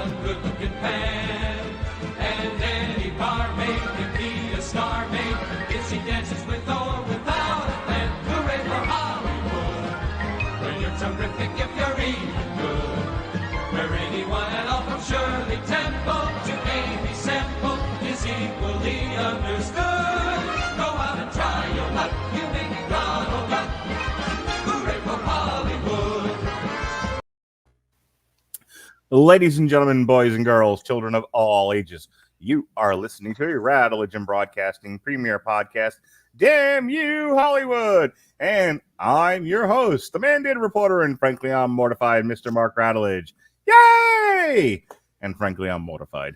one good-looking pan. And any barmaid can be a star maid if she dances with or without a plan. Hooray for Hollywood, where you're terrific if you're even good. Where anyone at all from Shirley Temple to Amy Semple is equally understood. Go out and try your luck, you may be Donald Duck. Hooray for Hollywood. Ladies and gentlemen, boys and girls, children of all ages, you are listening to Radulich and Broadcasting premier podcast, Damn You Hollywood. And I'm your host, the mandated reporter, and frankly, I'm mortified, Mr. Mark Radulich. Yay! And frankly, I'm mortified.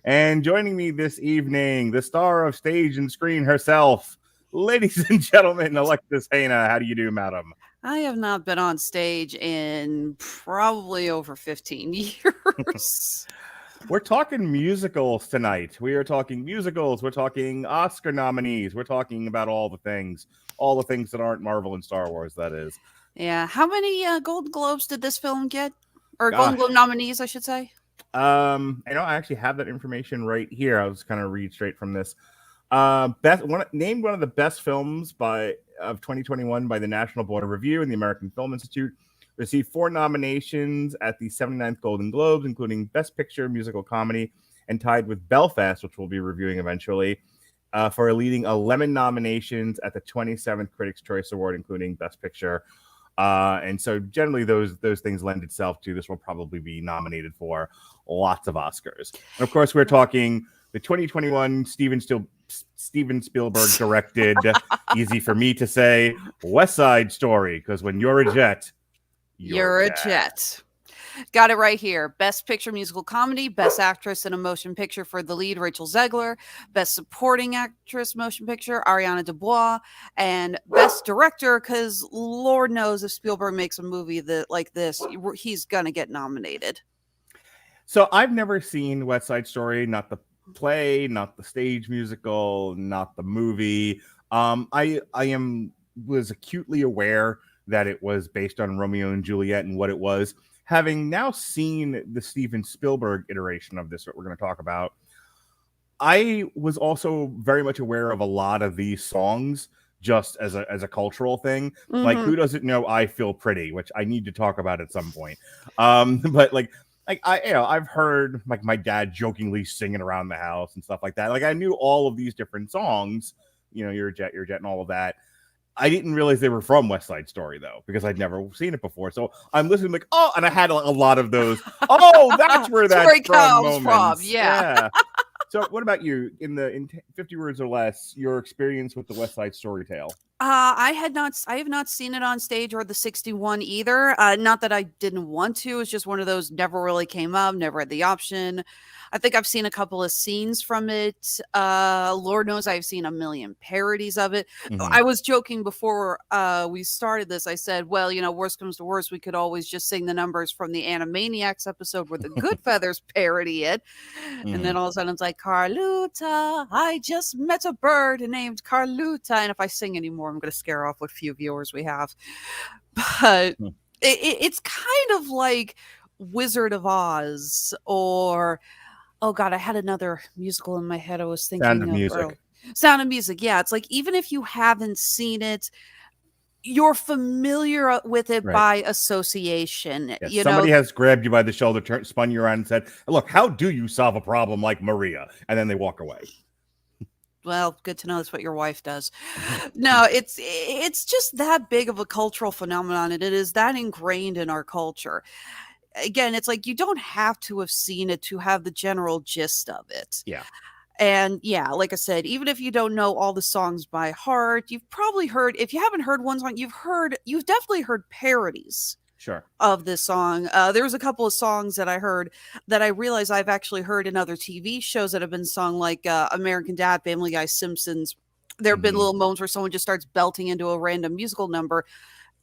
And joining me this evening, the star of stage and screen herself, ladies and gentlemen, Alexis Hejna. How do you do, madam? I have not been on stage in probably over 15 years. We're talking musicals tonight. We are talking musicals. We're talking Oscar nominees. We're talking about all the things that aren't Marvel and Star Wars, that is. Yeah. How many Golden Globes did this film get? Or Golden Globe nominees, I should say. I actually have that information right here. I was kind of read straight from this. Named one of the best films of 2021 by the National Board of Review and the American Film Institute. Received 4 nominations at the 79th Golden Globes, including Best Picture, Musical Comedy, and tied with Belfast, which we'll be reviewing eventually, for leading 11 nominations at the 27th Critics' Choice Award, including Best Picture. And so generally those things lend itself to this will probably be nominated for lots of Oscars. And of course, we're talking the 2021 Steven Spielberg directed, easy for me to say, West Side Story, because when you're a jet, you're a jet. Got it right here. Best Picture Musical Comedy, Best Actress in a Motion Picture for the lead, Rachel Zegler, Best Supporting Actress Motion Picture, Ariana DeBose, and Best Director, because Lord knows if Spielberg makes a movie like this, he's going to get nominated. So I've never seen West Side Story, not the play, not the stage musical, not the movie. I was acutely aware that it was based on Romeo and Juliet and what it was. Having now seen the Steven Spielberg iteration of this, what we're going to talk about, I was also very much aware of a lot of these songs just as a cultural thing. Mm-hmm. Like, who doesn't know I Feel Pretty, which I need to talk about at some point. But I've heard like my dad jokingly singing around the house and stuff like that. Like, I knew all of these different songs, You're a Jet, and all of that. I didn't realize they were from West Side Story, though, because I'd never seen it before. So I'm listening like, oh, and I had a lot of those. Oh, that's where that's from. Yeah. So what about you? In 50 words or less, your experience with the West Side Story tale? I have not seen it on stage or the 61 either. Not that I didn't want to. It's just one of those never really came up, never had the option. I think I've seen a couple of scenes from it. Lord knows I've seen a million parodies of it. Mm-hmm. I was joking before we started this. I said, well, worst comes to worst, we could always just sing the numbers from the Animaniacs episode where the Goodfeathers parody it. Mm-hmm. And then all of a sudden it's like, Carluta, I just met a bird named Carluta. And if I sing anymore, I'm going to scare off what few viewers we have. But it's kind of like Wizard of Oz or... Oh, God, I had another musical in my head I was thinking Sound of Music. Sound of Music, yeah. It's like, even if you haven't seen it, you're familiar with it by association. Yes, somebody has grabbed you by the shoulder, spun you around and said, look, how do you solve a problem like Maria? And then they walk away. Well, good to know that's what your wife does. No, it's just that big of a cultural phenomenon, and it is that ingrained in our culture. Again, it's like you don't have to have seen it to have the general gist of it. Yeah. And yeah, like I said, even if you don't know all the songs by heart, you've probably heard, if you haven't heard one song, you've definitely heard parodies. Sure. Of this song. There was a couple of songs that I heard that I realized I've actually heard in other TV shows that have been sung, like American Dad, Family Guy, Simpsons. There have been little moments where someone just starts belting into a random musical number.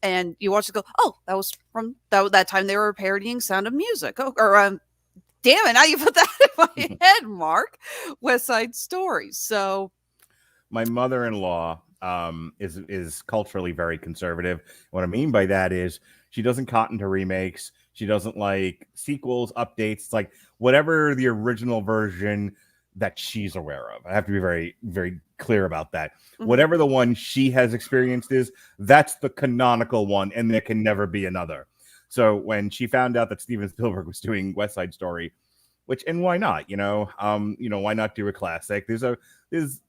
And you watch it go, oh, that was from that time they were parodying Sound of Music. Oh, or damn it, now you put that in my head, Mark. West Side Story. So my mother-in-law is culturally very conservative. What I mean by that is she doesn't cotton to remakes. She doesn't like sequels, updates. It's like whatever the original version that she's aware of. I have to be very, very clear about that. Mhm. Whatever the one she has experienced is, that's the canonical one, and there can never be another. So when she found out that Steven Spielberg was doing West Side Story, and why not? Why not do a classic? There's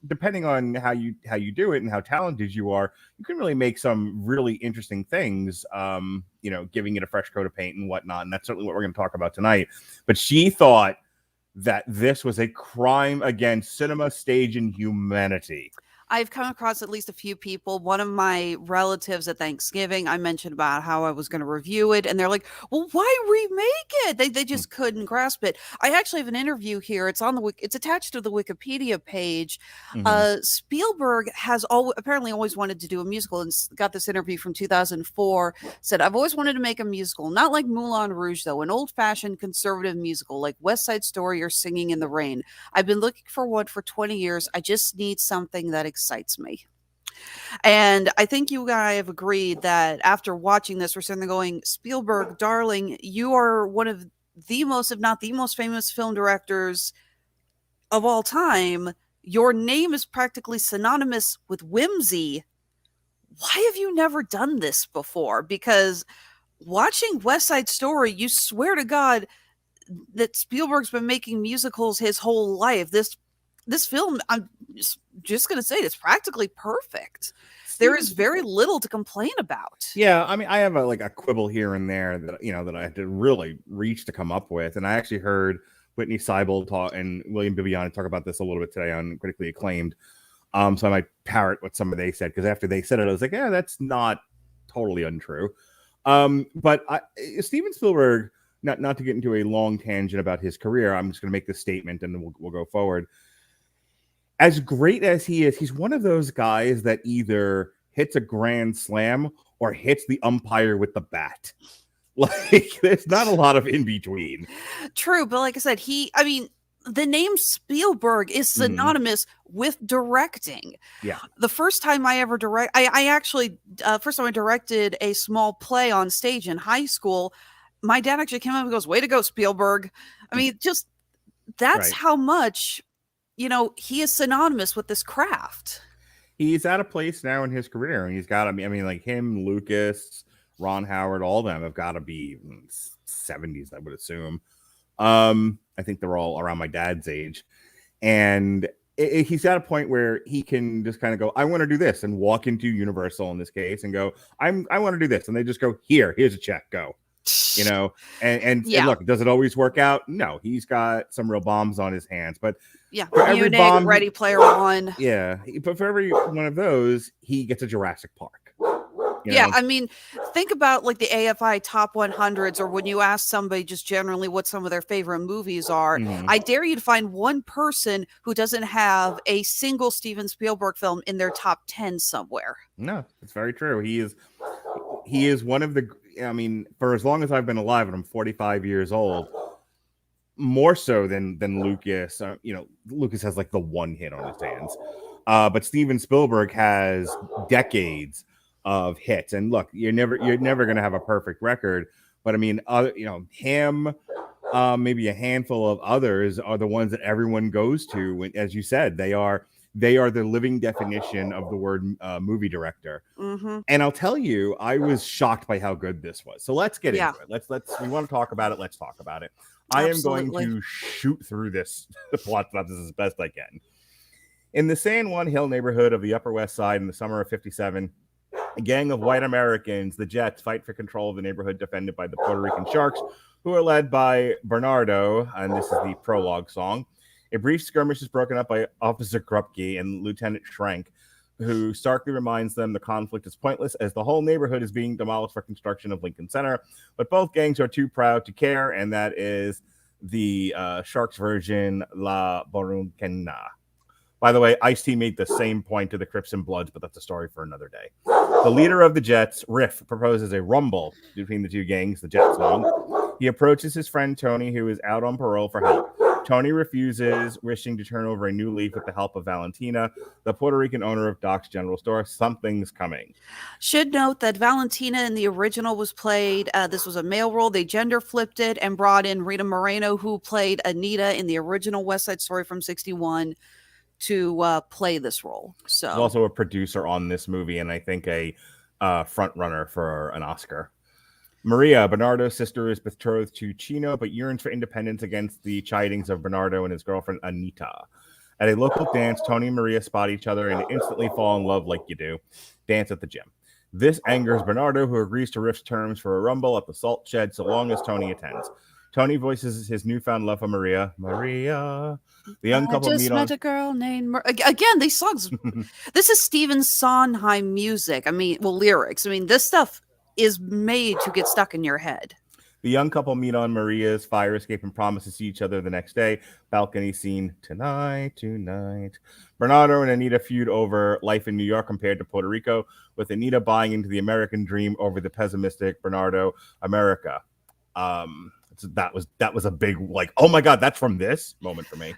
depending on how you do it and how talented you are, you can really make some really interesting things. Giving it a fresh coat of paint and whatnot, and that's certainly what we're going to talk about tonight. But she thought that this was a crime against cinema, stage, and humanity. I've come across at least a few people. One of my relatives at Thanksgiving, I mentioned about how I was going to review it, and they're like, "Well, why remake it?" They just couldn't grasp it. I actually have an interview here. It's it's attached to the Wikipedia page. Spielberg has apparently always wanted to do a musical, and got this interview from 2004. Said, "I've always wanted to make a musical, not like Moulin Rouge though, an old-fashioned conservative musical like West Side Story or Singing in the Rain. I've been looking for one for 20 years. I just need something that excites me." And I think you and I have agreed that after watching this, we're sitting there going, Spielberg, darling, you are one of the most, if not the most famous film directors of all time. Your name is practically synonymous with whimsy. Why have you never done this before? Because watching West Side Story, you swear to God that Spielberg's been making musicals his whole life. This film, I'm just going to say, it's practically perfect. There is very little to complain about. Yeah, I mean, I have a quibble here and there that I had to really reach to come up with, and I actually heard Whitney Seibel talk and William Bibiani talk about this a little bit today on Critically Acclaimed. So I might parrot what some of they said, because after they said it, I was like, yeah, that's not totally untrue. But Steven Spielberg, not to get into a long tangent about his career, I'm just going to make this statement and then we'll go forward. As great as he is, he's one of those guys that either hits a grand slam or hits the umpire with the bat. Like, there's not a lot of in between. True, but like I said, the name Spielberg is synonymous with directing. Yeah. The first time I ever first time I directed a small play on stage in high school, my dad actually came up and goes, "Way to go, Spielberg." I mean, just that's how much, he is synonymous with this craft. He's at a place now in his career, and he's got to be, like him, Lucas, Ron Howard, all of them have got to be 70s, I would assume. I think they're all around my dad's age. And he's at a point where he can just kind of go, I want to do this, and walk into Universal in this case and go, I want to do this. And they just go, here's a check, go. And look, does it always work out? No, he's got some real bombs on his hands, but for every bomb, Ready Player One. Yeah, but for every one of those, he gets a Jurassic Park. I mean, think about like the AFI top 100s, or when you ask somebody just generally what some of their favorite movies are. I dare you to find one person who doesn't have a single Steven Spielberg film in their top 10 somewhere. No, it's very true. He is one of the, for as long as I've been alive, and I'm 45 years old, more so than Lucas. Lucas has like the one hit on his hands, but Steven Spielberg has decades of hits. And look, you're never going to have a perfect record, but him, maybe a handful of others are the ones that everyone goes to. As you said, they are the living definition of the word movie director. And I'll tell you, I was shocked by how good this was. So let's get into it. We want to talk about it. Let's talk about it. Absolutely. I am going to shoot through this plot synopsis as best I can. In the San Juan Hill neighborhood of the Upper West Side in the summer of '57, a gang of white Americans, the Jets, fight for control of the neighborhood defended by the Puerto Rican Sharks, who are led by Bernardo, and this is the prologue song. A brief skirmish is broken up by Officer Krupke and Lieutenant Schrank, who starkly reminds them the conflict is pointless as the whole neighborhood is being demolished for construction of Lincoln Center. But both gangs are too proud to care, and that is the Sharks version, La Borunquena. By the way, Ice-T made the same point to the Crips and Bloods, but that's a story for another day. The leader of the Jets, Riff, proposes a rumble between the two gangs, the Jet song. He approaches his friend Tony, who is out on parole, for help. Tony refuses, wishing to turn over a new leaf with the help of Valentina, the Puerto Rican owner of Doc's General Store. Something's coming. Should note that Valentina in the original was played, this was a male role. They gender flipped it and brought in Rita Moreno, who played Anita in the original West Side Story from 1961, to play this role. So She's also a producer on this movie, and I think a front runner for an Oscar. Maria, Bernardo's sister, is betrothed to Chino, but yearns for independence against the chidings of Bernardo and his girlfriend, Anita. At a local dance, Tony and Maria spot each other and instantly fall in love like you do. Dance at the gym. This angers Bernardo, who agrees to Riff's terms for a rumble at the salt shed so long as Tony attends. Tony voices his newfound love for Maria. Maria. The young couple just meet met on... a girl named... Again, these songs... This is Stephen Sondheim music. I mean, well, lyrics. I mean, this stuff is made to get stuck in your head. The young couple meet on Maria's fire escape and promise to see each other the next day. Balcony scene, tonight. Bernardo and Anita feud over life in New York compared to Puerto Rico, with Anita buying into the American dream over the pessimistic Bernardo America. So that was a big, like, oh my God, that's from this moment for me.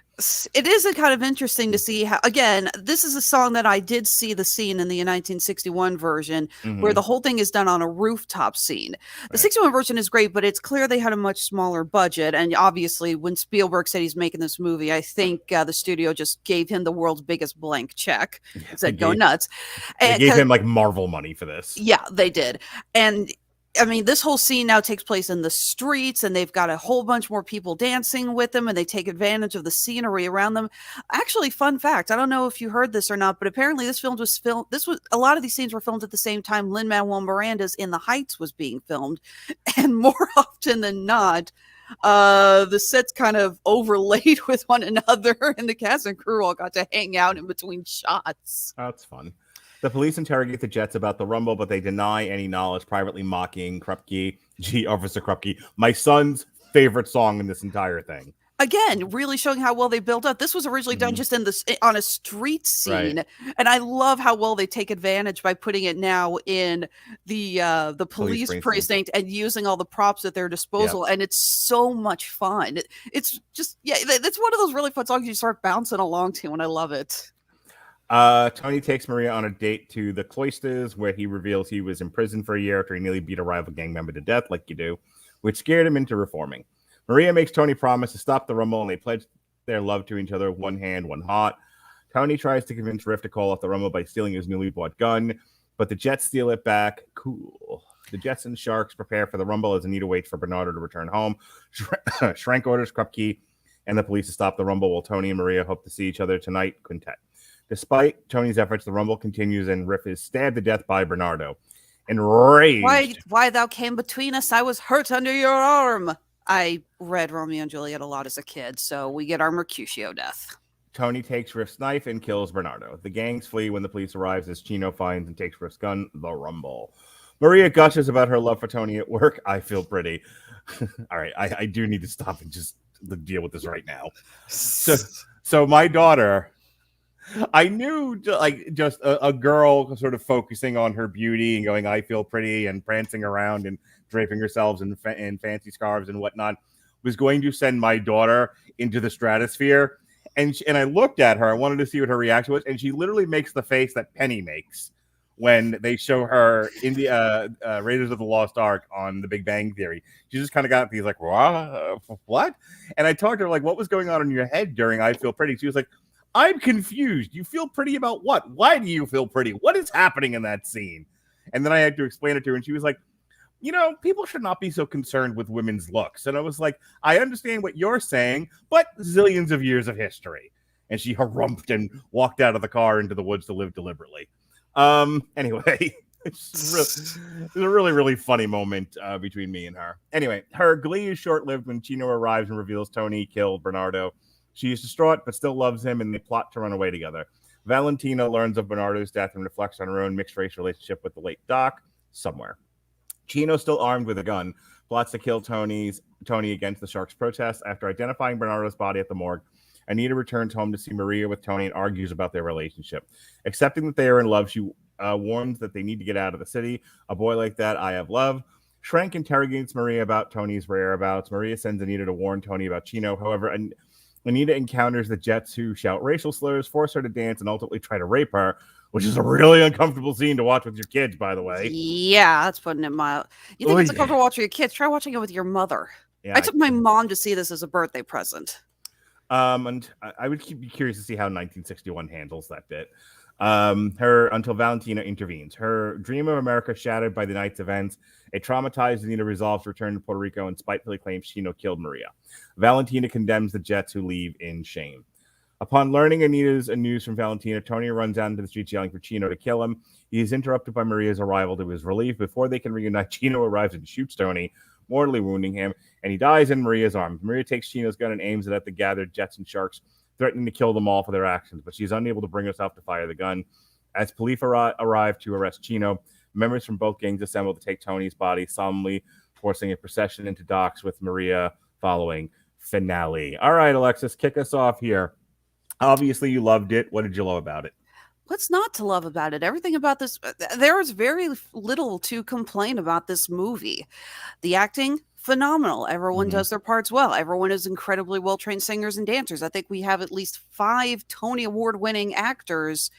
It is a kind of interesting to see how, again, this is a song that I did see the scene in the 1961 version where the whole thing is done on a rooftop scene. The 61 version is great, but it's clear they had a much smaller budget. And obviously when Spielberg said he's making this movie, I think the studio just gave him the world's biggest blank check. Said, go nuts. They gave him like Marvel money for this. Yeah, they did. And I mean, this whole scene now takes place in the streets, and they've got a whole bunch more people dancing with them, and they take advantage of the scenery around them. Actually, fun fact, I don't know if you heard this or not, but apparently a lot of these scenes were filmed at the same time Lin-Manuel Miranda's In the Heights was being filmed. And more often than not, the sets kind of overlaid with one another, and the cast and crew all got to hang out in between shots. That's fun. The police interrogate the Jets about the rumble, but they deny any knowledge, privately mocking Krupke, Officer Krupke, my son's favorite song in this entire thing. Again, really showing how well they built up. This was originally done just on a street scene, and I love how well they take advantage by putting it now in the police precinct and using all the props at their disposal. And it's so much fun. It's just it's one of those really fun songs you start bouncing along to, and I love it. Tony takes Maria on a date to the cloisters, where he reveals he was in prison for a year after he nearly beat a rival gang member to death, like you do, which scared him into reforming. Maria makes Tony promise to stop the rumble, and they pledge their love to each other, one hand, one heart. Tony tries to convince Riff to call off the rumble by stealing his newly bought gun, but the Jets steal it back. Cool. The Jets and Sharks prepare for the rumble as Anita waits for Bernardo to return home. Schrank orders Krupke and the police to stop the rumble, while Tony and Maria hope to see each other tonight. Quintet. Despite Tony's efforts, the rumble continues and Riff is stabbed to death by Bernardo. Enraged. Why thou came between us? I was hurt under your arm. I read Romeo and Juliet a lot as a kid, so we get our Mercutio death. Tony takes Riff's knife and kills Bernardo. The gangs flee when the police arrives as Chino finds and takes Riff's gun, the rumble. Maria gushes about her love for Tony at work. I feel pretty. All right, I do need to stop and just deal with this right now. So my daughter... I knew just a girl sort of focusing on her beauty and going, I feel pretty, and prancing around and draping herself in fancy scarves and whatnot was going to send my daughter into the stratosphere. And I looked at her. I wanted to see what her reaction was. And she literally makes the face that Penny makes when they show her in the Raiders of the Lost Ark on The Big Bang Theory. She just kind of got these like, what? And I talked to her like, what was going on in your head during I Feel Pretty? She was like, I'm confused. You feel pretty about what? Why do you feel pretty? What is happening in that scene? And then I had to explain it to her, and she was like, people should not be so concerned with women's looks. And I was like, I understand what you're saying, but zillions of years of history. And she harumphed and walked out of the car into the woods to live deliberately. Anyway, it's a really, really funny moment between me and her. Anyway, her glee is short-lived when Chino arrives and reveals Tony killed Bernardo. She is distraught, but still loves him, and they plot to run away together. Valentina learns of Bernardo's death and reflects on her own mixed-race relationship with the late Doc somewhere. Chino, still armed with a gun, plots to kill Tony against the Sharks' protest. After identifying Bernardo's body at the morgue, Anita returns home to see Maria with Tony and argues about their relationship. Accepting that they are in love, she warns that they need to get out of the city. A boy like that, I have love. Schrank interrogates Maria about Tony's whereabouts. Maria sends Anita to warn Tony about Chino. However, Anita encounters the Jets, who shout racial slurs, force her to dance, and ultimately try to rape her, which is a really uncomfortable scene to watch with your kids, by the way. Yeah, that's putting it mild. You think it's uncomfortable watching your kids? Try watching it with your mother. Yeah, I took my mom to see this as a birthday present. And I would be curious to see how 1961 handles that bit. Until Valentina intervenes. Her dream of America shattered by the night's events. A traumatized Anita resolves to return to Puerto Rico and spitefully claims Chino killed Maria. Valentina condemns the Jets, who leave in shame. Upon learning Anita's news from Valentina, Tony runs out into the streets yelling for Chino to kill him. He is interrupted by Maria's arrival to his relief. Before they can reunite, Chino arrives and shoots Tony, mortally wounding him, and he dies in Maria's arms. Maria takes Chino's gun and aims it at the gathered Jets and Sharks, threatening to kill them all for their actions, but she's unable to bring herself to fire the gun. As police arrive to arrest Chino, members from both gangs assemble to take Tony's body, solemnly forcing a procession into docks with Maria following. Finale. All right, Alexis, kick us off here. Obviously, you loved it. What did you love about it? What's not to love about it? Everything about this, there is very little to complain about this movie. The acting, phenomenal. Everyone does their parts well. Everyone is incredibly well-trained singers and dancers. I think we have at least 5 Tony Award-winning actors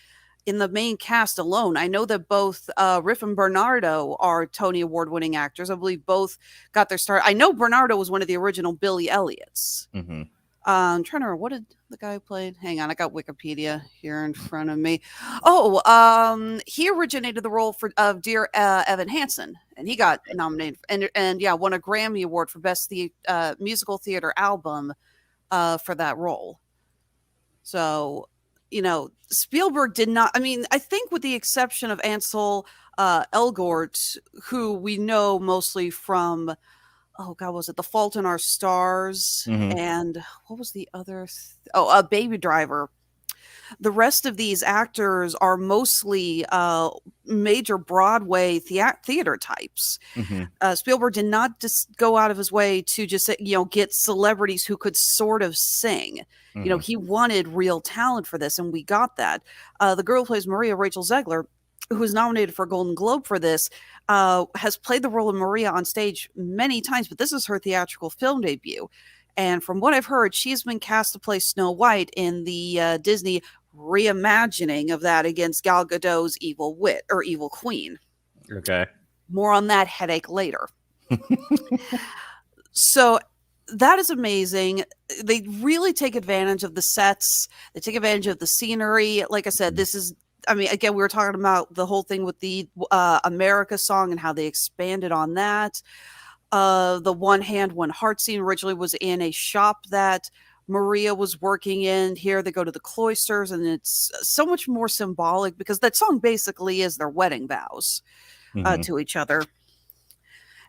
in the main cast alone. I know that both Riff and Bernardo are Tony Award-winning actors. I believe both got their start. I know Bernardo was one of the original Billy Elliots. I'm trying to remember, what did the guy who played? Hang on, I got Wikipedia here in front of me. Oh, he originated the role of Dear Evan Hansen, and he got nominated and won a Grammy Award for Best Musical Theater Album for that role. So, Spielberg did not. I mean, I think with the exception of Ansel Elgort, who we know mostly from. Oh God, was it The Fault in Our Stars? And what was the other? Baby Driver. The rest of these actors are mostly major Broadway theater types. Spielberg did not just go out of his way to just get celebrities who could sort of sing. He wanted real talent for this, and we got that. The girl who plays Maria, Rachel Zegler, who was nominated for a Golden Globe for this, has played the role of Maria on stage many times, but this is her theatrical film debut. And from what I've heard, she's been cast to play Snow White in the Disney reimagining of that against Gal Gadot's Evil Queen. Okay. More on that headache later. So that is amazing. They really take advantage of the sets. They take advantage of the scenery. Like I said, again, we were talking about the whole thing with the America song and how they expanded on that. The One Hand, One Heart scene originally was in a shop that Maria was working in. Here they go to the cloisters, and it's so much more symbolic because that song basically is their wedding vows to each other.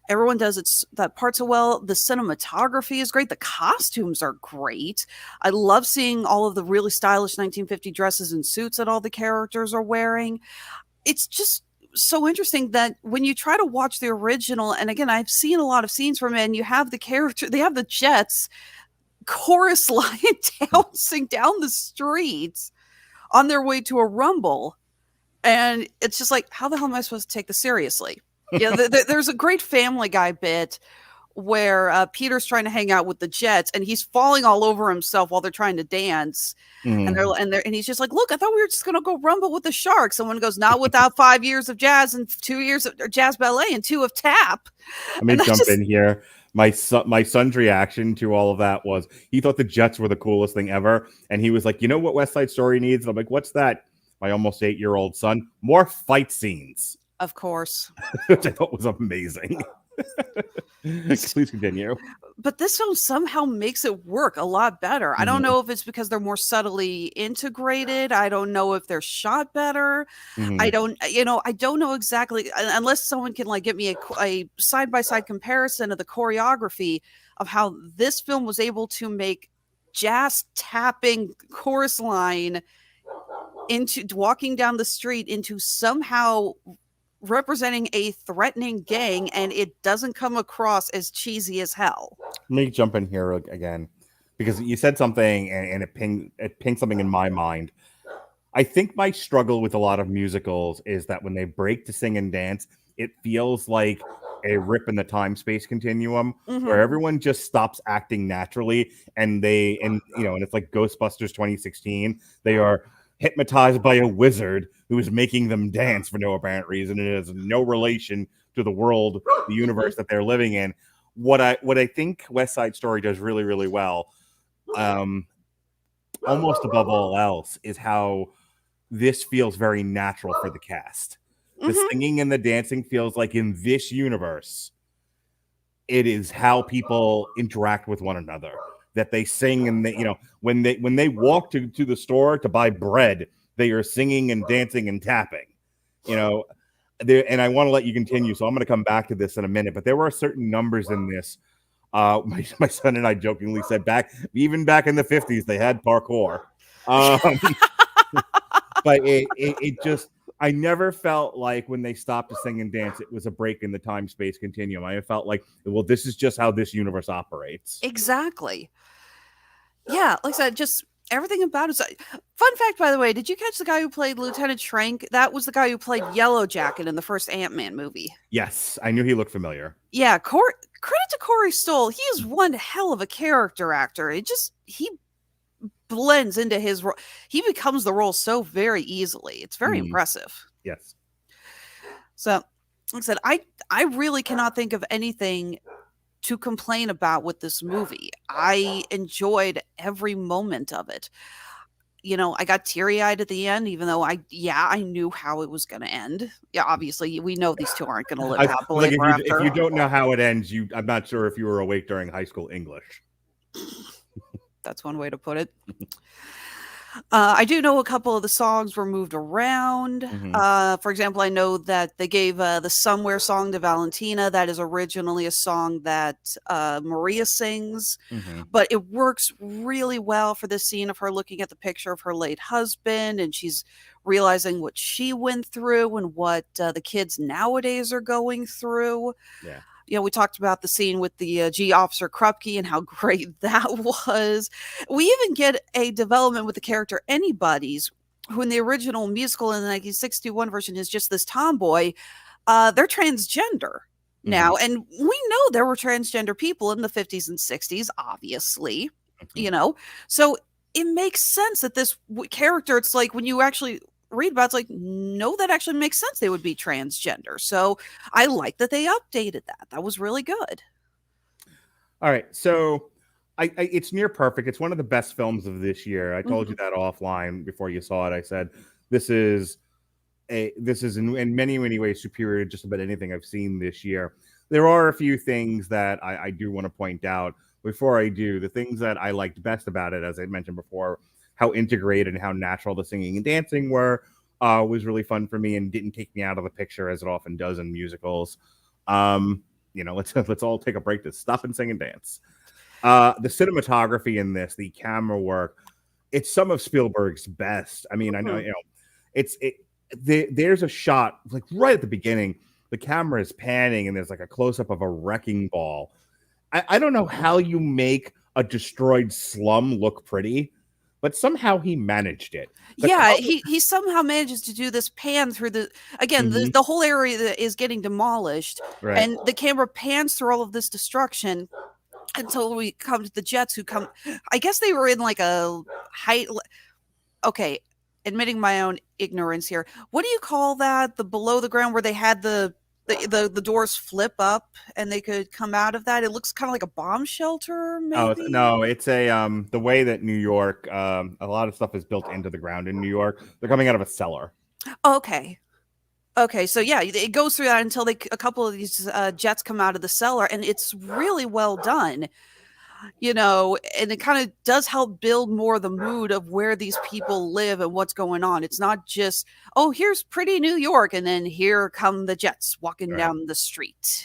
Everyone does that part so well. The cinematography is great. The costumes are great. I love seeing all of the really stylish 1950 dresses and suits that all the characters are wearing. It's just so interesting that when you try to watch the original, and again, I've seen a lot of scenes from it, and you have they have the Jets chorus line dancing down the streets on their way to a rumble. And it's just like, how the hell am I supposed to take this seriously? There's a great Family Guy bit where Peter's trying to hang out with the Jets, and he's falling all over himself while they're trying to dance. And he's just like, "Look, I thought we were just gonna go rumble with the Sharks." Someone goes, "Not without 5 years of jazz and 2 years of jazz ballet and 2 of tap." Let me jump in here. My son's reaction to all of that was he thought the Jets were the coolest thing ever, and he was like, "You know what West Side Story needs?" And I'm like, "What's that?" My almost 8-year-old son, more fight scenes. Of course. Which I thought was amazing. Please continue. But this film somehow makes it work a lot better. I don't know if it's because they're more subtly integrated. I don't know if they're shot better. I don't know exactly, unless someone can get me a side-by-side comparison of the choreography of how this film was able to make jazz tapping chorus line into walking down the street into somehow representing a threatening gang, and it doesn't come across as cheesy as hell. Let me jump in here again, because you said something and it pinged something in my mind. I think my struggle with a lot of musicals is that when they break to sing and dance, it feels like a rip in the time-space continuum Mhm. where everyone just stops acting naturally, and and it's like Ghostbusters 2016. They are hypnotized by a wizard who is making them dance for no apparent reason. It has no relation to the world, the universe that they're living in. What I think West Side Story does really, really well, almost above all else, is how this feels very natural for the cast. The Mhm. singing and the dancing feels like in this universe, it is how people interact with one another. That they sing, and they, when they walk to the store to buy bread, they are singing and dancing and tapping. And I want to let you continue, so I'm going to come back to this in a minute. But there were certain numbers in this. My son and I jokingly said even back in the 50s, they had parkour. But it just, I never felt like when they stopped to sing and dance, it was a break in the time-space continuum. I felt like, well, this is just how this universe operates. Exactly. Yeah, like I said, just everything about it. Fun fact, by the way, did you catch the guy who played Lieutenant Trank? That was the guy who played Yellow Jacket in the first Ant-Man movie. Yes, I knew he looked familiar. Yeah, credit to Corey Stoll. He is one hell of a character actor. He blends into his role. He becomes the role so very easily. It's very impressive. Yes. So, like I said, I really cannot think of anything to complain about with this movie. I enjoyed every moment of it. I got teary-eyed at the end, even though I knew how it was going to end. Yeah, obviously, we know these two aren't going to live happily ever after. If you don't know how it ends, I'm not sure if you were awake during high school English. That's one way to put it. I do know a couple of the songs were moved around. For example, I know that they gave the Somewhere song to Valentina. That is originally a song that Maria sings, but it works really well for this scene of her looking at the picture of her late husband, and she's realizing what she went through and what the kids nowadays are going through. Yeah. We talked about the scene with the G Officer Krupke and how great that was. We even get a development with the character Anybody's, who in the original musical in the 1961 version is just this tomboy. They're transgender now. And we know there were transgender people in the 50s and 60s, obviously, So it makes sense that this character, it's like when you actually read about, it's like, no, that actually makes sense. They would be transgender. So I like that they updated that. That was really good. All right. So it's near perfect. It's one of the best films of this year. I told you that offline before you saw it. I said, this is in many, many ways superior to just about anything I've seen this year. There are a few things that I do want to point out. Before I do, the things that I liked best about it, as I mentioned before, how integrated and how natural the singing and dancing were, was really fun for me and didn't take me out of the picture as it often does in musicals. Let's all take a break to stop and sing and dance. The cinematography in this, the camera work, it's some of Spielberg's best. I mean, I know, there's a shot like right at the beginning, the camera is panning and there's like a close-up of a wrecking ball. I don't know how you make a destroyed slum look pretty, but somehow he managed it. He somehow manages to do this pan through the whole area that is getting demolished, right. And the camera pans through all of this destruction until we come to the jets who come. I guess they were in like a height. Okay, admitting my own ignorance here. What do you call that? The below the ground where they had the doors flip up and they could come out of that. It looks kind of like a bomb shelter, maybe? Oh, no, it's a the way that New York, a lot of stuff is built into the ground in New York. They're coming out of a cellar. Okay, so yeah, it goes through that until a couple of these jets come out of the cellar, and it's really well done. And it kind of does help build more the mood of where these people live and what's going on. It's not just, oh, here's pretty New York, and then here come the jets walking down the street.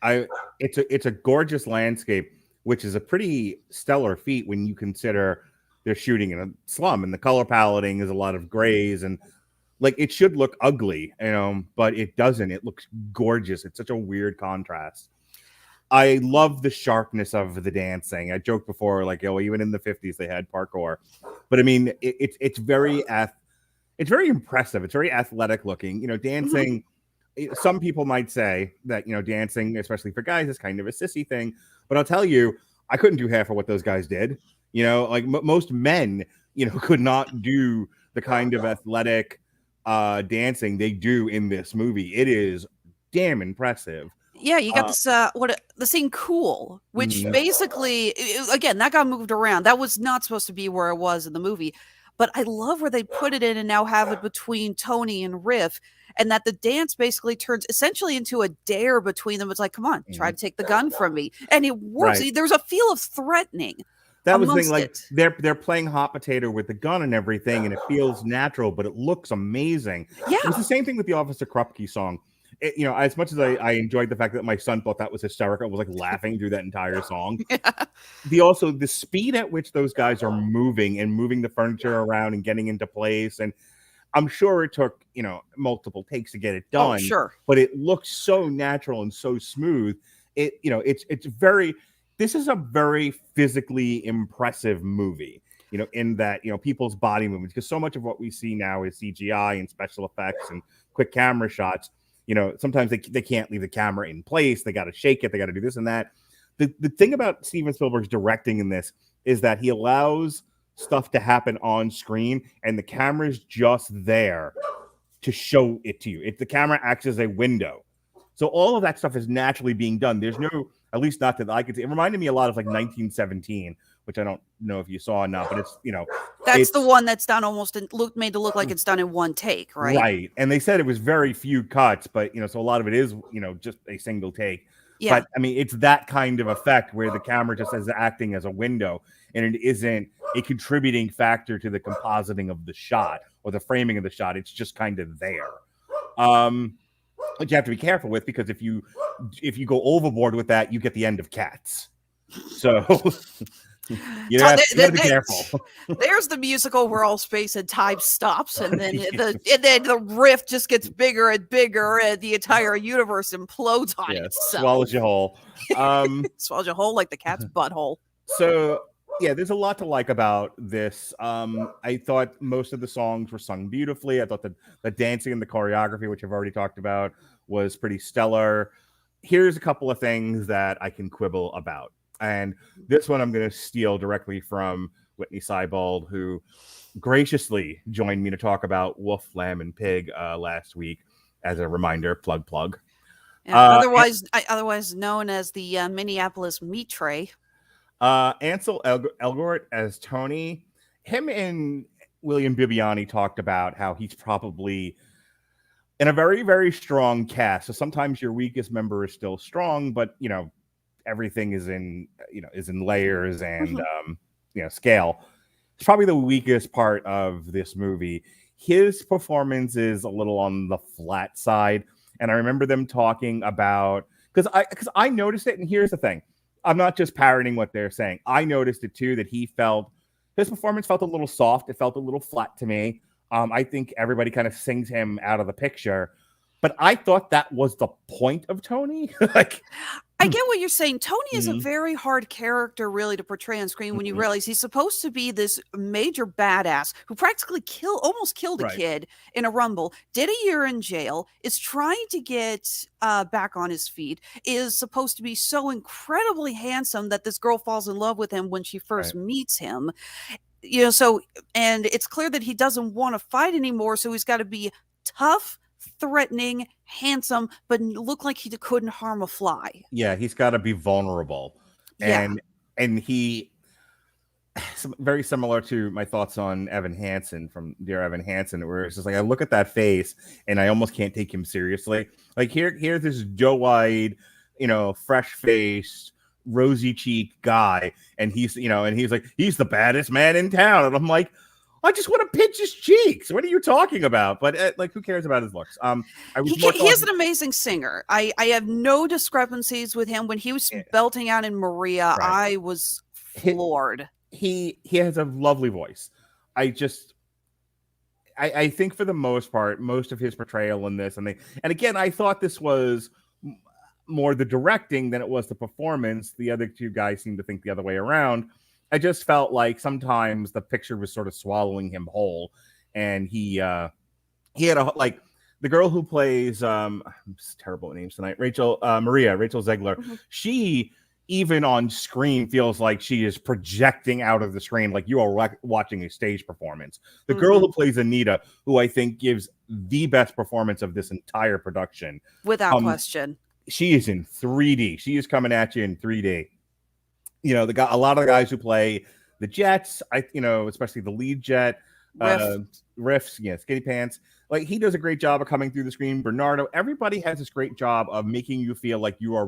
It's a gorgeous landscape, which is a pretty stellar feat when you consider they're shooting in a slum, and the color paletting is a lot of grays, and like it should look ugly, but it doesn't. It looks gorgeous. It's such a weird contrast. I love the sharpness of the dancing. I joked before, like, even in the 50s they had parkour, but I mean, it's very impressive. It's very athletic looking. Dancing some people might say that, dancing, especially for guys, is kind of a sissy thing. But I'll tell you, I couldn't do half of what those guys did. Like most men, could not do the kind of athletic dancing they do in this movie. It is damn impressive. Yeah, you got this the scene Cool, which basically again, that got moved around. That was not supposed to be where it was in the movie. But I love where they put it in and now have it between Tony and Riff, and that the dance basically turns essentially into a dare between them. It's like, come on, try to take the gun from me. And it works. Right. There's a feel of threatening. That was the thing, like they're playing hot potato with the gun and everything, and it feels natural, but it looks amazing. Yeah. It was the same thing with the Officer Krupke song. As much as I enjoyed the fact that my son thought that was hysterical, I was like laughing through that entire song. Yeah. The speed at which those guys are moving the furniture around and getting into place, and I'm sure it took multiple takes to get it done. Oh, sure. But it looks so natural and so smooth. It's very. This is a very physically impressive movie. In that people's body movements, because so much of what we see now is CGI and special effects and quick camera shots. Sometimes they can't leave the camera in place. They got to shake it. They got to do this and that. The thing about Steven Spielberg's directing in this is that he allows stuff to happen on screen, and the camera's just there to show it to you. The camera acts as a window. So all of that stuff is naturally being done. There's no, at least not that I could see. It reminded me a lot of like 1917, which I don't know if you saw or not, but it's, that's the one that's done almost made to look like it's done in one take, right? Right. And they said it was very few cuts, but, so a lot of it is, just a single take. Yeah. But I mean, it's that kind of effect where the camera just is acting as a window, and it isn't a contributing factor to the compositing of the shot or the framing of the shot. It's just kind of there. But you have to be careful with, because if you go overboard with that, you get the end of Cats. So you have to be careful. There's the musical where all space and time stops, and then the rift just gets bigger and bigger, and the entire universe implodes on itself. Swallows you whole. Swallows you whole like the cat's butthole. So yeah, there's a lot to like about this. I thought most of the songs were sung beautifully. I thought the dancing and the choreography, which I've already talked about, was pretty stellar. Here's a couple of things that I can quibble about. And this one I'm going to steal directly from Whitney Seibold, who graciously joined me to talk about Wolf, Lamb, and Pig last week. As a reminder, plug. Otherwise known as the Minneapolis meat tray. Ansel Elgort as Tony. Him and William Bibiani talked about how he's probably in a very, very strong cast. So sometimes your weakest member is still strong, but everything is in layers and scale. It's probably the weakest part of this movie. His performance is a little on the flat side, and I remember them talking about, because I noticed it. And here's the thing: I'm not just parroting what they're saying. I noticed it too, that his performance felt a little soft. It felt a little flat to me. I think everybody kind of sings him out of the picture, but I thought that was the point of Tony. I get what you're saying. Tony is a very hard character really to portray on screen when you realize he's supposed to be this major badass who practically almost killed a kid in a rumble, did a year in jail, is trying to get back on his feet, is supposed to be so incredibly handsome that this girl falls in love with him when she first meets him. And it's clear that he doesn't want to fight anymore, so he's got to be tough, threatening, handsome, but look like he couldn't harm a fly. Yeah, he's got to be vulnerable. And he, very similar to my thoughts on Evan Hansen from Dear Evan Hansen, where it's just like I look at that face and I almost can't take him seriously. Like here's this doe-eyed, fresh-faced, rosy-cheeked guy, and he's like, he's the baddest man in town, and I'm like, I just want to pinch his cheeks. What are you talking about? But who cares about his looks? He is an amazing singer. I have no discrepancies with him. When he was belting out in Maria, I was floored. He has a lovely voice. I think for the most part, most of his portrayal in this, and again, I thought this was more the directing than it was the performance. The other two guys seem to think the other way around. I just felt like sometimes the picture was sort of swallowing him whole, and he had the girl who plays I'm just terrible at names tonight, Rachel Zegler. Mhm. She even on screen feels like she is projecting out of the screen, like you are watching a stage performance. The girl who plays Anita, who I think gives the best performance of this entire production, Without question. she is in 3D. She is coming at you in 3D. You know, a lot of the guys who play the Jets, especially the lead Jet, Riffs, Skinny Pants. Like, he does a great job of coming through the screen. Bernardo, everybody has this great job of making you feel like you are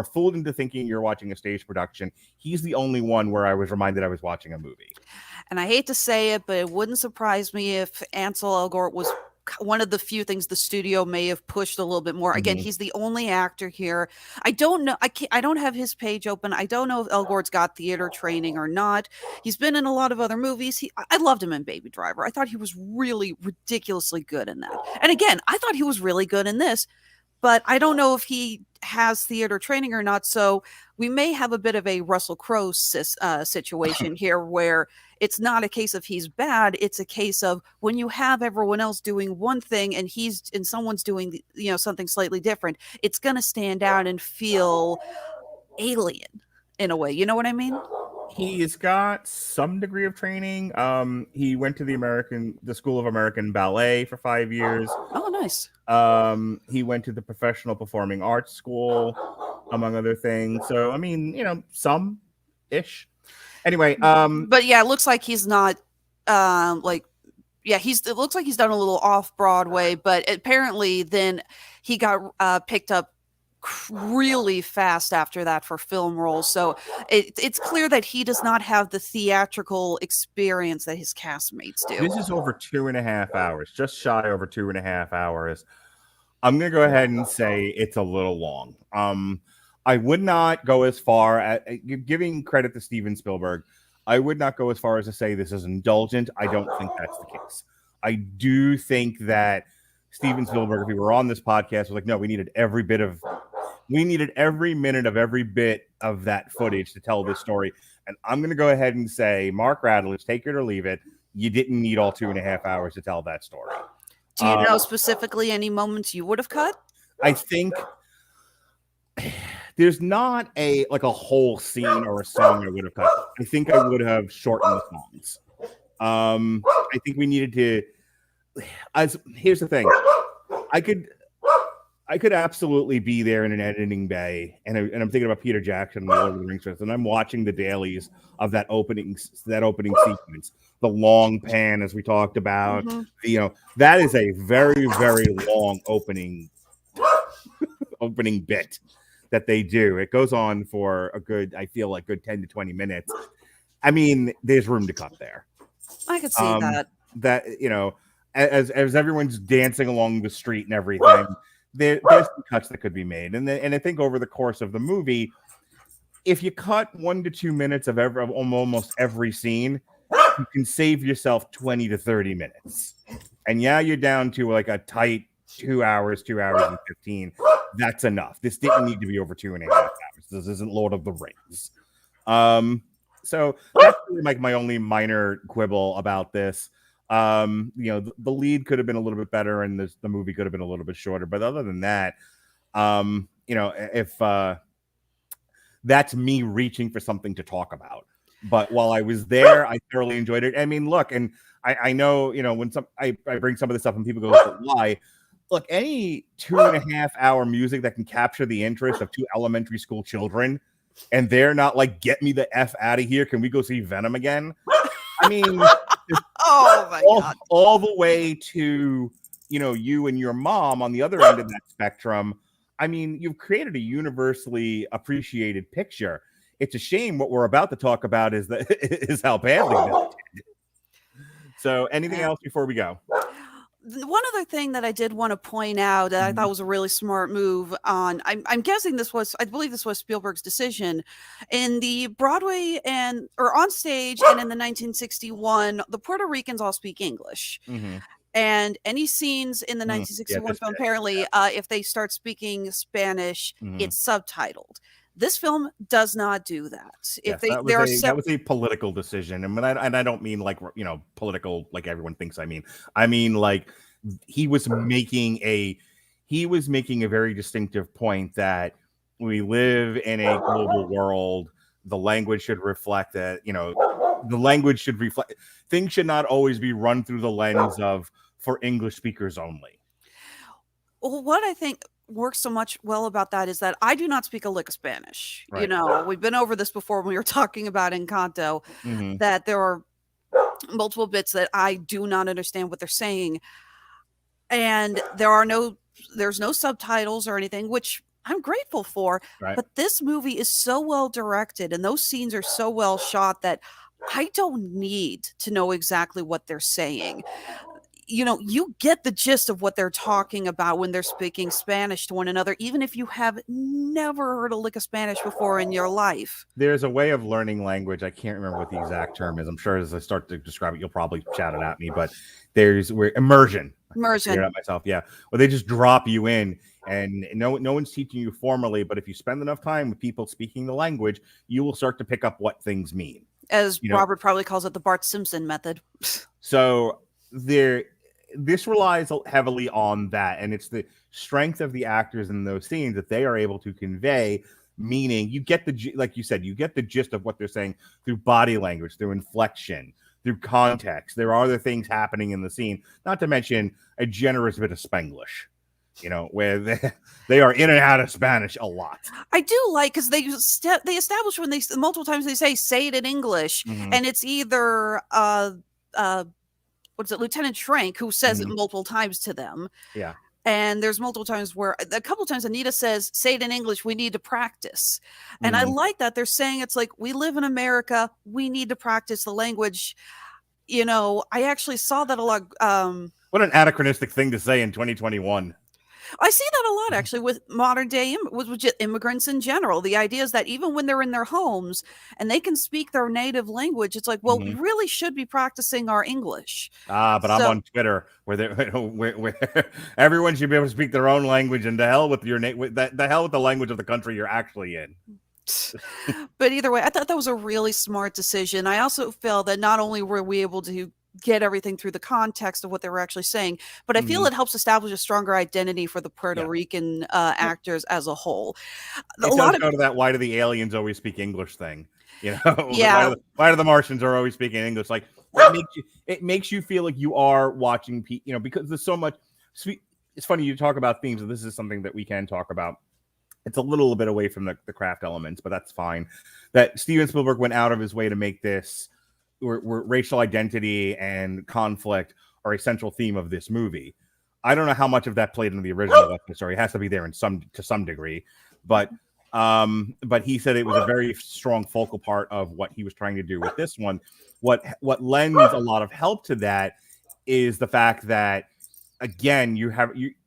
fooled into thinking you're watching a stage production. He's the only one where I was reminded I was watching a movie. And I hate to say it, but it wouldn't surprise me if Ansel Elgort was one of the few things the studio may have pushed a little bit more. Again, he's the only actor here. I don't know. I don't have his page open. I don't know if Elgort's got theater training or not. He's been in a lot of other movies. I loved him in Baby Driver. I thought he was really ridiculously good in that. And again, I thought he was really good in this, but I don't know if he has theater training or not. So we may have a bit of a Russell Crowe situation here where it's not a case of he's bad. It's a case of when you have everyone else doing one thing and someone's doing, something slightly different, it's going to stand out and feel alien in a way. You know what I mean? He's got some degree of training. He went to the School of American Ballet for 5 years. Oh, nice. He went to the Professional Performing Arts School, among other things. So, I mean, some-ish. Anyway, but yeah, it looks like he's not it looks like he's done a little off Broadway, but apparently then he got picked up really fast after that for film roles. So it's clear that he does not have the theatrical experience that his castmates do. This is over 2.5 hours, just shy over 2.5 hours. I'm going to go ahead and say it's a little long. I would not go as far as giving credit to Steven Spielberg. I would not go as far as to say this is indulgent. I don't think that's the case. I do think that Steven Spielberg, if we were on this podcast, was like, no, we needed every minute of every bit of that footage to tell this story. And I'm going to go ahead and say, Mark Radulich, take it or leave it. You didn't need all 2.5 hours to tell that story. Do you know specifically any moments you would have cut? I think there's not a whole scene or a song I would have cut. I think I would have shortened the songs. I think we needed to. Here's the thing, I could absolutely be there in an editing bay, and I'm thinking about Peter Jackson and the Lord of the Rings, and I'm watching the dailies of that opening sequence, the long pan as we talked about. That is a very, very long opening bit that they do. It goes on for a good 10 to 20 minutes. I mean, there's room to cut there. I could see that. That, as everyone's dancing along the street and everything, there's some cuts that could be made. And I think over the course of the movie, if you cut 1 to 2 minutes of almost every scene, you can save yourself 20 to 30 minutes. And you're down to like a tight 2 hours and 15. That's enough. This didn't need to be over 2.5 hours. This isn't Lord of the Rings. So that's really like my only minor quibble about this. The lead could have been a little bit better, and the movie could have been a little bit shorter. But other than that, if that's me reaching for something to talk about. But while I was there, I thoroughly enjoyed it. I mean, look, and I know, when I bring some of this up and people go, why? Look, any 2.5 hour music that can capture the interest of 2 elementary school children, and they're not like, get me the F out of here. Can we go see Venom again? I mean, God. All the way to, you and your mom on the other end of that spectrum. I mean, you've created a universally appreciated picture. It's a shame what we're about to talk about is how badly that did. So anything else before we go? One other thing that I did want to point out that I thought was a really smart move on, I'm guessing I believe this was Spielberg's decision in the Broadway or on stage, and in the 1961, the Puerto Ricans all speak English. And any scenes in the 1961 film, apparently, if they start speaking Spanish, it's subtitled. This film does not do that. That was a political decision, and I don't mean like political like everyone thinks I mean. I mean like he was making a very distinctive point that we live in a global world. The language should reflect that, the language should reflect, things should not always be run through the lens of for English speakers only. Well, what I think works so much well about that is that I do not speak a lick of Spanish. Right. We've been over this before when we were talking about Encanto, Mhm. that there are multiple bits that I do not understand what they're saying. And there's no subtitles or anything, which I'm grateful for. Right. But this movie is so well directed and those scenes are so well shot that I don't need to know exactly what they're saying. You get the gist of what they're talking about when they're speaking Spanish to one another, even if you have never heard a lick of Spanish before in your life. There's a way of learning language. I can't remember what the exact term is. I'm sure as I start to describe it, you'll probably shout it at me, but immersion. I figured it out myself. Yeah. Well, they just drop you in, and no one's teaching you formally, but if you spend enough time with people speaking the language, you will start to pick up what things mean. As Robert probably calls it, the Bart Simpson method. So this relies heavily on that, and it's the strength of the actors in those scenes that they are able to convey meaning. You get like you said, you get the gist of what they're saying through body language, through inflection, through context. There are other things happening in the scene, not to mention a generous bit of Spanglish, where they are in and out of Spanish a lot. I do like, because they establish when they multiple times they say it in English, and it's either Lieutenant Schrank who says it multiple times to them. Yeah. And there's multiple times where a couple times Anita says, say it in English, we need to practice. And I like that they're saying it's like, we live in America, we need to practice the language. I actually saw that a lot. What an anachronistic thing to say in 2021. I see that a lot, actually, with modern day with immigrants in general. The idea is that even when they're in their homes and they can speak their native language, it's like, well, we really should be practicing our English. But I'm on Twitter where everyone should be able to speak their own language, and to hell with the hell with the language of the country you're actually in. But either way, I thought that was a really smart decision. I also feel that not only were we able to get everything through the context of what they were actually saying, but I feel it helps establish a stronger identity for the Puerto Rican actors as a whole. It does go to that why do the aliens always speak English thing, Yeah. why do the Martians are always speaking English? Like it makes you feel like you are watching because there's so much it's funny you talk about themes, and this is something that we can talk about. It's a little bit away from the craft elements, but that's fine. That Steven Spielberg went out of his way to make this where racial identity and conflict are a central theme of this movie. I don't know how much of that played into the original story. It has to be there to some degree, but he said it was a very strong focal part of what he was trying to do with this one. What lends a lot of help to that is the fact that, again,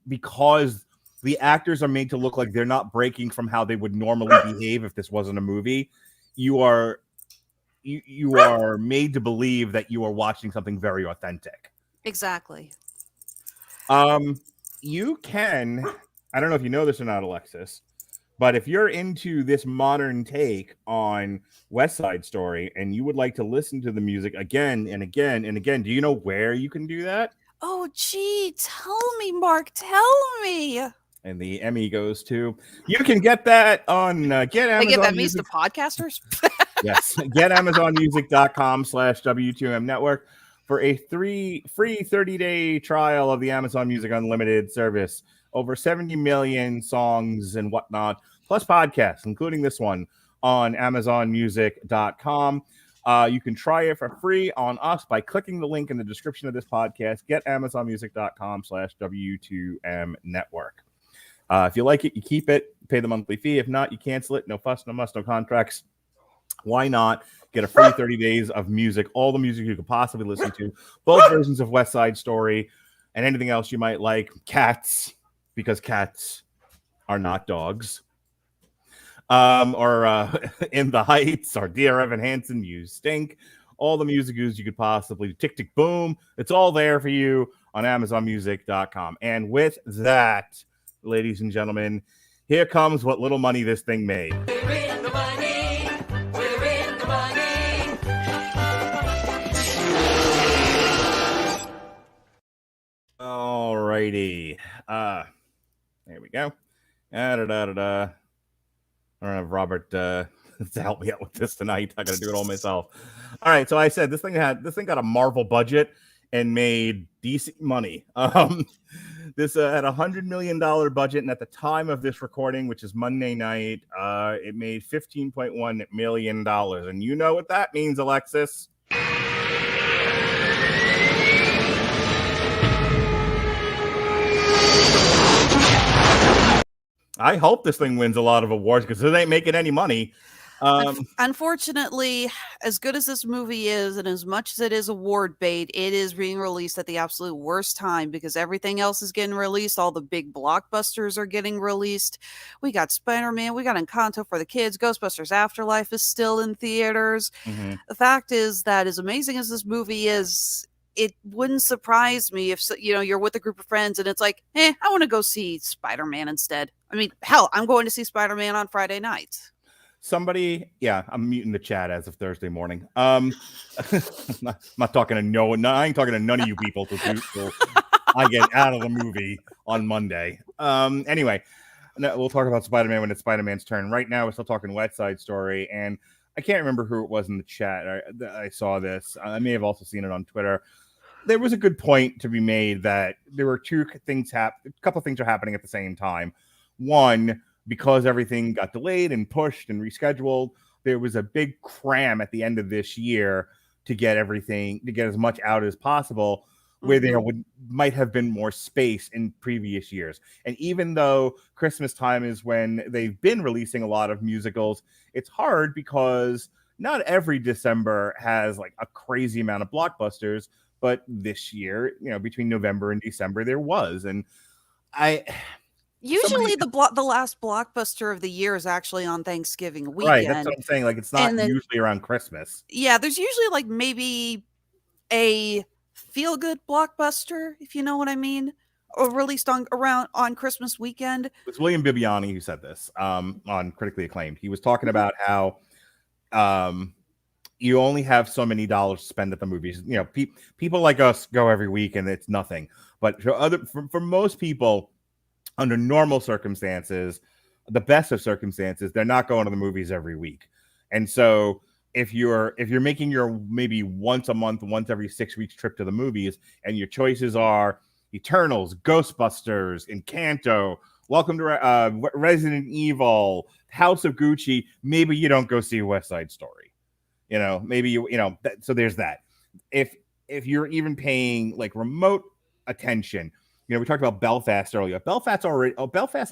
because the actors are made to look like they're not breaking from how they would normally behave if this wasn't a movie. You are made to believe that you are watching something very authentic. Exactly. You can, I don't know if you know this or not, Alexis, but if you're into this modern take on West Side Story and you would like to listen to the music again and again and again, do you know where you can do that? Oh, gee, tell me, Mark, tell me. And the Emmy goes to, you can get that on Get Amazon. Get that means to podcasters? Yes. GetAmazonMusic.com/W2M Network for a free 30-day trial of the Amazon Music Unlimited service. Over 70 million songs and whatnot, plus podcasts, including this one on AmazonMusic.com. You can try it for free on us by clicking the link in the description of this podcast. GetAmazonMusic.com/W2M Network. If you like it, you keep it, pay the monthly fee. If not, you cancel it. No fuss, no muss, no contracts. Why not get a free 30 days of music, all the music you could possibly listen to, both versions of West Side Story and anything else you might like. Cats, because cats are not dogs. Or In the Heights, or Dear Evan Hansen, You Stink. All the music you could possibly, Tick Tick Boom. It's all there for you on AmazonMusic.com. And with that, ladies and gentlemen, here comes what little money this thing made. We're in the money. We're in the money. All righty. There we go. I don't have Robert to help me out with this tonight. I gotta do it all myself. All right, so I said this thing got a Marvel budget and made decent money. This had $100 million budget, and at the time of this recording, which is Monday night, it made $15.1 million. And you know what that means, Alexis? I hope this thing wins a lot of awards because it ain't making any money. Unfortunately, as good as this movie is, and as much as it is award bait, it is being released at the absolute worst time because everything else is getting released. All the big blockbusters are getting released. We got Spider-Man, we got Encanto for the kids, Ghostbusters Afterlife is still in theaters. Mm-hmm. The fact is that as amazing as this movie is, it wouldn't surprise me if, you're with a group of friends and it's like, I want to go see Spider-Man instead. I mean, hell, I'm going to see Spider-Man on Friday night. Somebody, I'm muting the chat as of Thursday morning. I'm not talking to no one. I ain't talking to none of you people till I get out of the movie on Monday. Anyway, we'll talk about Spider-Man when it's Spider-Man's turn. Right now, we're still talking West Side Story, and I can't remember who it was in the chat. I saw this. I may have also seen it on Twitter. There was a good point to be made that there were two things a couple of things are happening at the same time. One, because everything got delayed and pushed and rescheduled, there was a big cram at the end of this year to get as much out as possible, where there might have been more space in previous years. And even though Christmas time is when they've been releasing a lot of musicals, it's hard because not every December has like a crazy amount of blockbusters, but this year, between November and December, there was. And usually the last blockbuster of the year is actually on Thanksgiving weekend. Right, that's what I'm saying. Like, it's not usually around Christmas. Yeah, there's usually like maybe a feel-good blockbuster, if you know what I mean, or released on Christmas weekend. It's William Bibiani who said this on Critically Acclaimed. He was talking about how you only have so many dollars to spend at the movies. People like us go every week and it's nothing. But for most people, under normal circumstances, the best of circumstances, they're not going to the movies every week. And so if you're making your maybe once a month, once every 6 weeks trip to the movies, and your choices are Eternals, Ghostbusters, Encanto, Welcome to Resident Evil, House of Gucci, maybe you don't go see West Side Story. Maybe so there's that. If you're even paying like remote attention, we talked about Belfast earlier. Belfast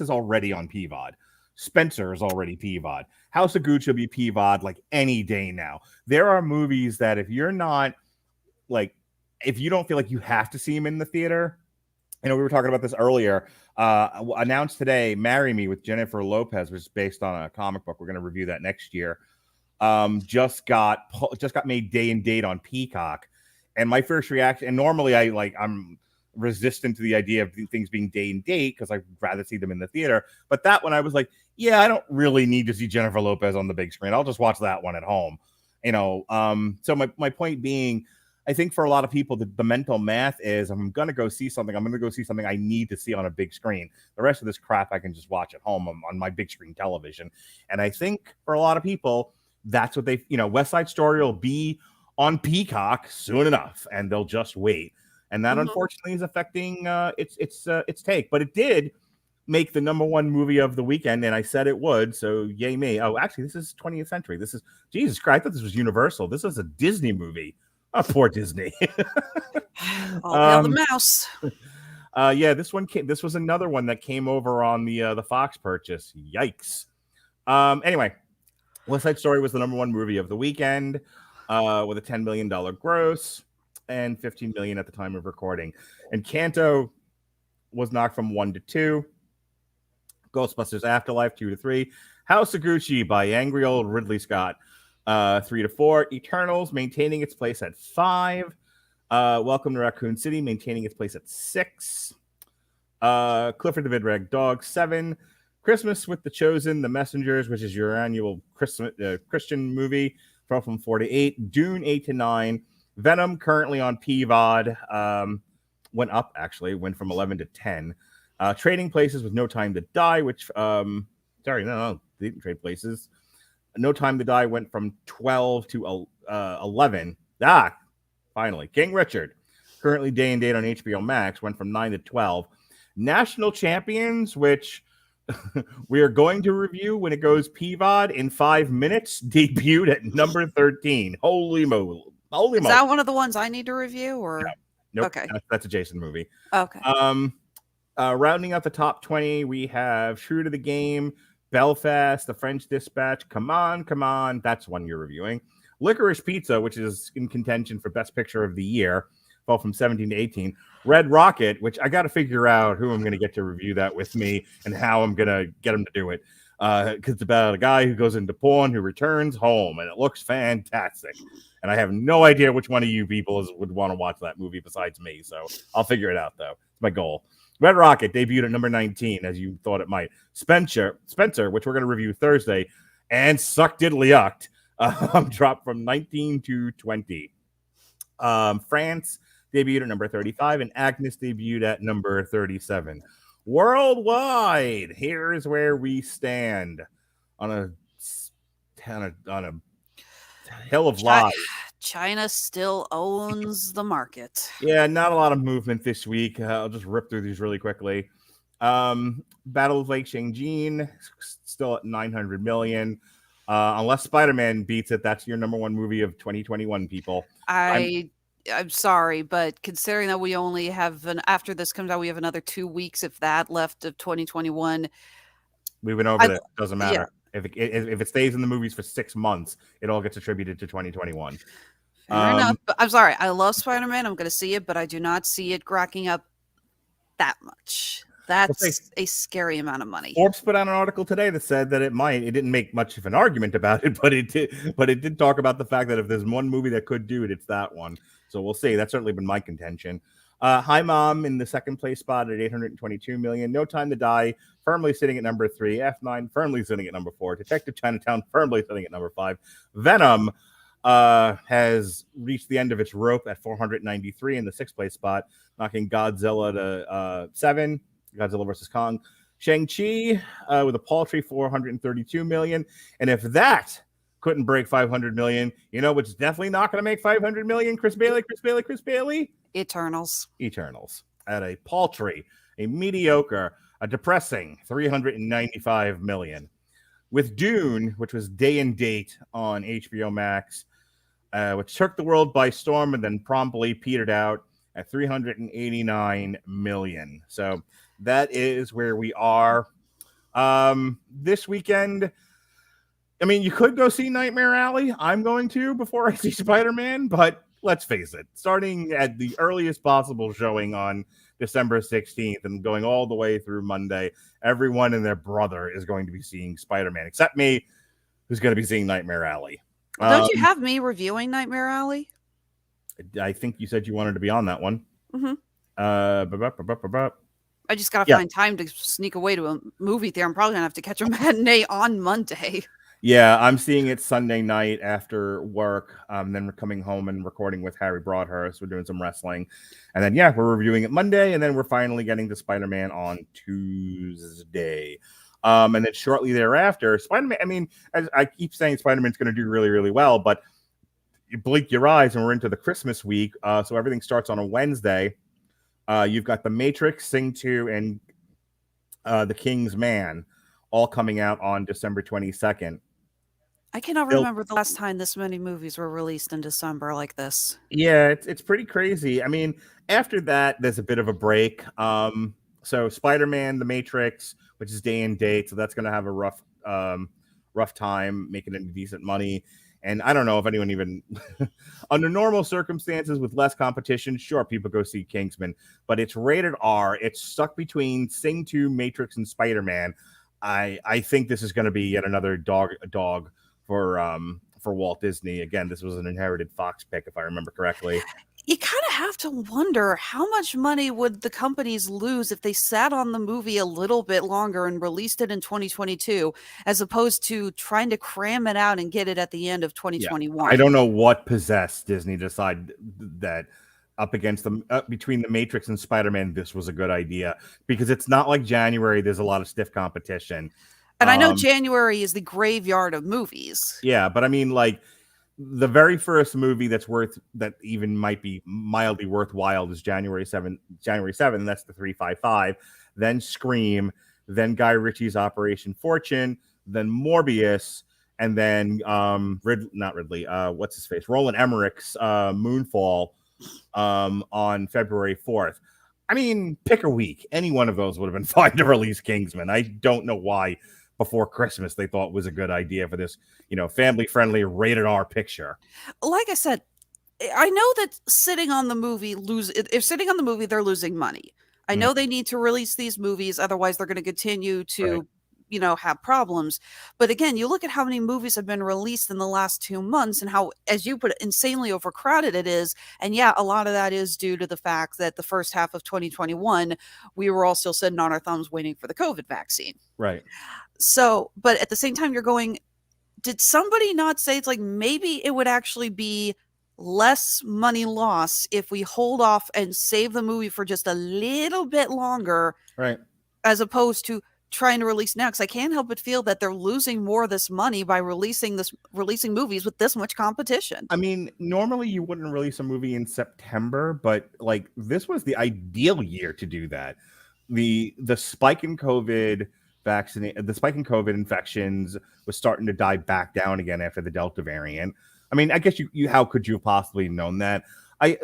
is already on PVOD. Spencer is already PVOD. House of Gucci will be PVOD like any day now. There are movies that if you don't feel like you have to see them in the theater, we were talking about this earlier. Announced today, Marry Me with Jennifer Lopez, which is based on a comic book. We're going to review that next year. Just got made day and date on Peacock. And my first reaction, and normally I'm resistant to the idea of things being day and date because I'd rather see them in the theater. But that one, I was like, I don't really need to see Jennifer Lopez on the big screen. I'll just watch that one at home. So my point being, I think for a lot of people, the mental math is I'm going to go see something. I'm going to go see something I need to see on a big screen. The rest of this crap I can just watch at home on my big screen television. And I think for a lot of people, that's what West Side Story will be on Peacock soon enough, and they'll just wait. And that, unfortunately, is affecting its take. But it did make the #1 movie of the weekend, and I said it would. So yay me! Oh, actually, this is 20th Century. This is Jesus Christ. I thought this was Universal. This is a Disney movie. Oh, poor Disney. The mouse. This one came. This was another one that came over on the Fox purchase. Yikes. Anyway, West Side Story was the #1 movie of the weekend, with a $10 million gross. And 15 million at the time of recording. Encanto was knocked from 1 to 2. Ghostbusters Afterlife 2 to 3. House of Gucci by angry old Ridley Scott 3 to 4. Eternals maintaining its place at 5. Welcome to Raccoon City maintaining its place at 6. Clifford the Big Red Dog 7. Christmas with the Chosen, The Messengers, which is your annual Christian movie, from 4 to 8. Dune 8 to 9. Venom currently on PVOD. went up, actually, went from 11 to 10. Trading Places with No Time to Die, which, no, they didn't trade places. No Time to Die went from 12 to 11. Finally. King Richard, currently day and date on HBO Max, went from 9 to 12. National Champions, which we are going to review when it goes PVOD in 5 minutes, debuted at number 13. Holy moly. Is that one of the ones I need to review? Or Nope. Okay. That's a Jason movie. Okay. Rounding out the top 20, we have True to the Game, Belfast, The French Dispatch. Come on. That's one you're reviewing. Licorice Pizza, which is in contention for Best Picture of the Year, fell from 17 to 18. Red Rocket, which I got to figure out who I'm going to get to review that with me and how I'm going to get him to do it. Because it's about a guy who goes into porn who returns home, and it looks fantastic. And I have no idea which one of you people would want to watch that movie besides me. So I'll figure it out, though. It's my goal. Red Rocket debuted at number 19, as you thought it might. Spencer, which we're going to review Thursday, and Suck Diddly Yucked, dropped from 19 to 20. France debuted at number 35, and Agnes debuted at number 37. Worldwide, here's where we stand on a hill of lies. China still owns the market. Yeah, not a lot of movement this week. I'll just rip through these really quickly. Battle of Lake Changjin, still at 900 million. Unless Spider-Man beats it, that's your number one movie of 2021, people. I'm sorry, but considering that we only have after this comes out, we have another 2 weeks, if that, left of 2021. We went over that. Doesn't matter. Yeah. If it stays in the movies for 6 months, it all gets attributed to 2021. Fair enough. But I'm sorry. I love Spider-Man. I'm going to see it, but I do not see it racking up that much. That's a scary amount of money. Forbes put out an article today that said that it might. It didn't make much of an argument about it, but it did talk about the fact that if there's one movie that could do it, it's that one. So we'll see. That's certainly been my contention. Hi Mom in the second place spot at 822 million. No Time to Die firmly sitting at number 3. F9 firmly sitting at number 4. Detective Chinatown firmly sitting at number 5. Venom has reached the end of its rope at 493 in the 6th place spot, knocking Godzilla to 7. Godzilla versus Kong. Shang-Chi with a paltry 432 million. And if that couldn't break 500 million, you know what's definitely not going to make 500 million? Chris Bailey. Eternals at a paltry, a mediocre, a depressing 395 million. With Dune, which was day and date on HBO Max, which took the world by storm and then promptly petered out at 389 million. So that is where we are. This weekend, I mean, you could go see Nightmare Alley. I'm going to before I see Spider-Man, but let's face it, starting at the earliest possible showing on December 16th and going all the way through Monday, everyone and their brother is going to be seeing Spider-Man, except me, who's going to be seeing Nightmare Alley. Don't you have me reviewing Nightmare Alley? I think you said you wanted to be on that one. Mm-hmm. I just got to find time to sneak away to a movie theater. I'm probably going to have to catch a matinee on Monday. Yeah, I'm seeing it Sunday night after work. Then we're coming home and recording with Harry Broadhurst. We're doing some wrestling. And then, we're reviewing it Monday. And then we're finally getting to Spider-Man on Tuesday. And then shortly thereafter, Spider-Man, I mean, as I keep saying, Spider-Man's going to do really, really well. But you blink your eyes and we're into the Christmas week. So everything starts on a Wednesday. You've got The Matrix, Sing 2, and The King's Man all coming out on December 22nd. I cannot remember the last time this many movies were released in December like this. Yeah, it's pretty crazy. I mean, after that, there's a bit of a break. So Spider-Man, The Matrix, which is day and date, so that's going to have a rough time making any decent money. And I don't know if anyone even, under normal circumstances with less competition, sure, people go see Kingsman, but it's rated R. It's stuck between Sing 2, Matrix, and Spider-Man. I think this is going to be yet another dog for Walt Disney. Again, this was an inherited Fox pick, if I remember correctly. You kind of have to wonder how much money would the companies lose if they sat on the movie a little bit longer and released it in 2022, as opposed to trying to cram it out and get it at the end of 2021. Yeah. I don't know what possessed Disney to decide that up against them between the Matrix and Spider-Man, this was a good idea because it's not like January. There's a lot of stiff competition. And I know January is the graveyard of movies. Yeah, but I mean, like, the very first movie that even might be mildly worthwhile is January 7th. That's the 355. Then Scream, then Guy Ritchie's Operation Fortune, then Morbius, and then what's his face? Roland Emmerich's Moonfall on February 4th. I mean, pick a week. Any one of those would have been fine to release Kingsman. I don't know why before Christmas they thought it was a good idea for this, family-friendly rated R picture. Like I said, I know that sitting on the movie, they're losing money. I know they need to release these movies, otherwise they're going to continue to have problems. But again, you look at how many movies have been released in the last 2 months and how, as you put it, insanely overcrowded it is. And yeah, a lot of that is due to the fact that the first half of 2021, we were all still sitting on our thumbs waiting for the COVID vaccine. Right. So, but at the same time, you're going, did somebody not say it's like maybe it would actually be less money loss if we hold off and save the movie for just a little bit longer, right? As opposed to trying to release now, because I can't help but feel that they're losing more of this money by releasing movies with this much competition. I mean, normally you wouldn't release a movie in September, but like this was the ideal year to do that. The spike in COVID infections was starting to die back down again after the Delta variant. I mean, I guess you how could you have possibly known that?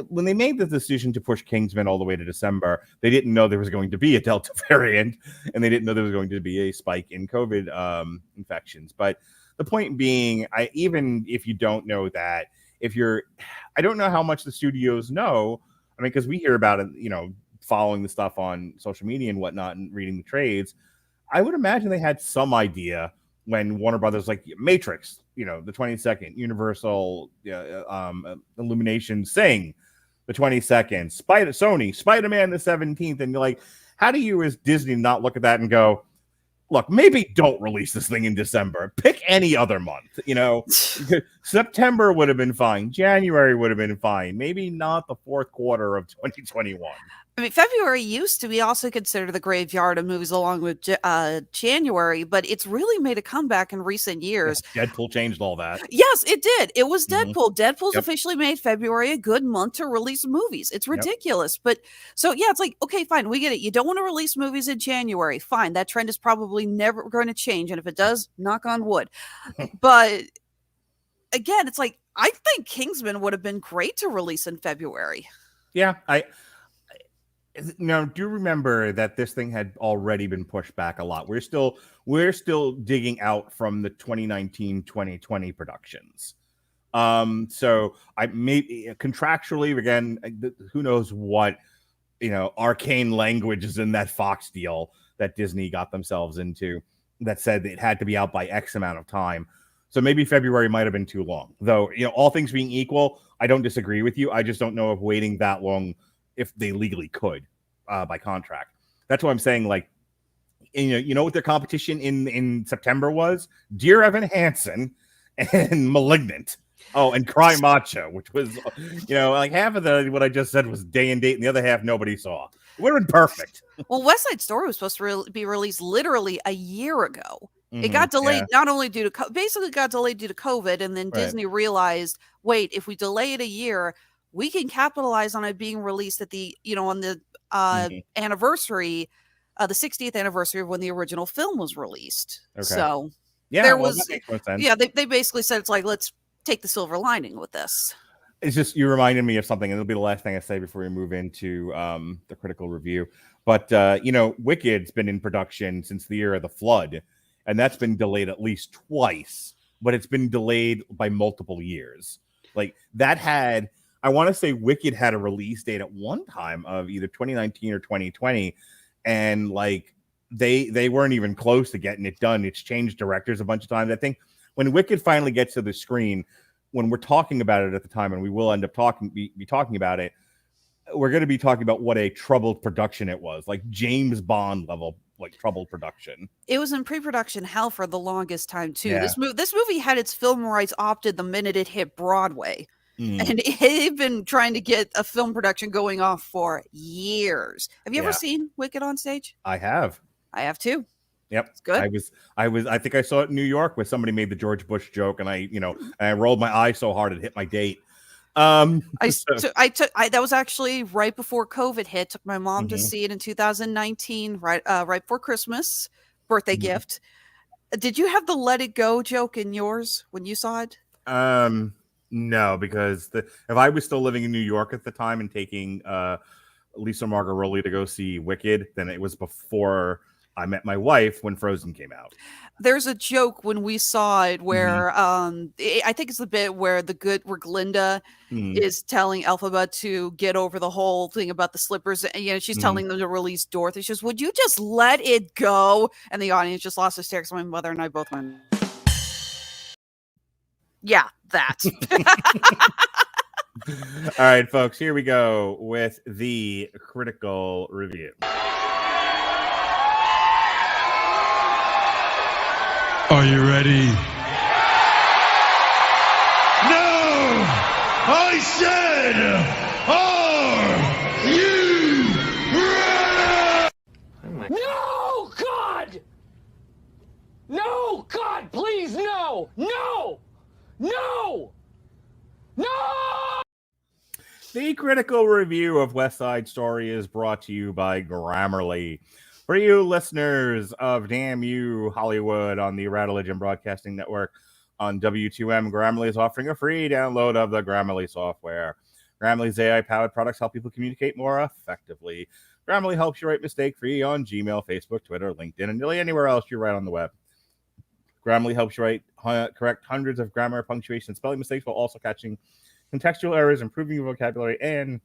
When they made the decision to push Kingsman all the way to December, they didn't know there was going to be a Delta variant, and they didn't know there was going to be a spike in COVID infections. But the point being, even if you don't know that, I don't know how much the studios know. I mean, because we hear about it, following the stuff on social media and whatnot and reading the trades. I would imagine they had some idea when Warner Brothers, like Matrix, the 22nd, Universal, Illumination, Sing, the 22nd, Sony, Spider-Man the 17th, and you're like, how do you as Disney not look at that and go, look, maybe don't release this thing in December. Pick any other month, September would have been fine. January would have been fine. Maybe not the fourth quarter of 2021. I mean, February used to be also considered the graveyard of movies along with January, but it's really made a comeback in recent years. Yeah, Deadpool changed all that. Yes, it did. It was Deadpool. Deadpool's officially made February a good month to release movies. It's ridiculous. But so, yeah, it's like, okay, fine. We get it. You don't want to release movies in January. Fine. That trend is probably never going to change. And if it does, knock on wood. But again, it's like, I think Kingsman would have been great to release in February. Yeah, Now, do remember that this thing had already been pushed back a lot. We're still digging out from the 2019-2020 productions. So I maybe contractually, again, who knows what arcane language is in that Fox deal that Disney got themselves into that said it had to be out by X amount of time. So maybe February might have been too long. Though, all things being equal, I don't disagree with you. I just don't know if waiting that long, if they legally could by contract. That's what I'm saying. Like, you know what their competition in September was? Dear Evan Hansen and Malignant. Oh, and Cry Macho, which was, like half of what I just said was day and date, and the other half nobody saw. It would have been perfect. Well, West Side Story was supposed to be released literally a year ago. It got delayed not only due to basically got delayed due to COVID, and then Disney realized, wait, if we delay it a year, we can capitalize on it being released at the on the anniversary, the 60th anniversary of when the original film was released. Okay. So there was that makes more sense. They basically said it's like, let's take the silver lining with this. It's just, you reminded me of something, and it'll be the last thing I say before we move into the critical review. But Wicked's been in production since the year of the flood. And that's been delayed at least twice, but it's been delayed by multiple years. Like I want to say Wicked had a release date at one time of either 2019 or 2020. And like they weren't even close to getting it done. It's changed directors a bunch of times. I think when Wicked finally gets to the screen, when we're talking about it at the time, and we will end up be talking about it, we're going to be talking about what a troubled production it was, like James Bond level, like troubled production. It was in pre-production hell for the longest time too. Yeah. This movie had its film rights opted the minute it hit Broadway. And they've been trying to get a film production going off for years. Have you ever seen Wicked on stage? I have. I have too. Yep. It's good. I think I saw it in New York where somebody made the George Bush joke, and I rolled my eye so hard it hit my date. That was actually right before COVID hit. Took my mom to see it in 2019, right before Christmas, birthday gift. Did you have the "Let It Go" joke in yours when you saw it? No, because if I was still living in New York at the time and taking Lisa Margaroli to go see Wicked, then it was before I met my wife when Frozen came out. There's a joke when we saw it where I think it's the bit where Glinda is telling Elphaba to get over the whole thing about the slippers. And, she's telling them to release Dorothy. She says, "Would you just let it go?" And the audience just lost hysterics. My mother and I both went, yeah, that. All right, folks, here we go with the critical review. Are you ready? No! I said, are you ready? No, God! No, God, please, no! No! No! No! The critical review of West Side Story is brought to you by Grammarly. For you listeners of Damn You Hollywood on the Radulich and Broadcasting Network on W2M, Grammarly is offering a free download of the Grammarly software. Grammarly's AI-powered products help people communicate more effectively. Grammarly helps you write mistake-free on Gmail, Facebook, Twitter, LinkedIn, and nearly anywhere else you write on the web. Grammarly helps you correct hundreds of grammar, punctuation, and spelling mistakes while also catching contextual errors, improving your vocabulary, and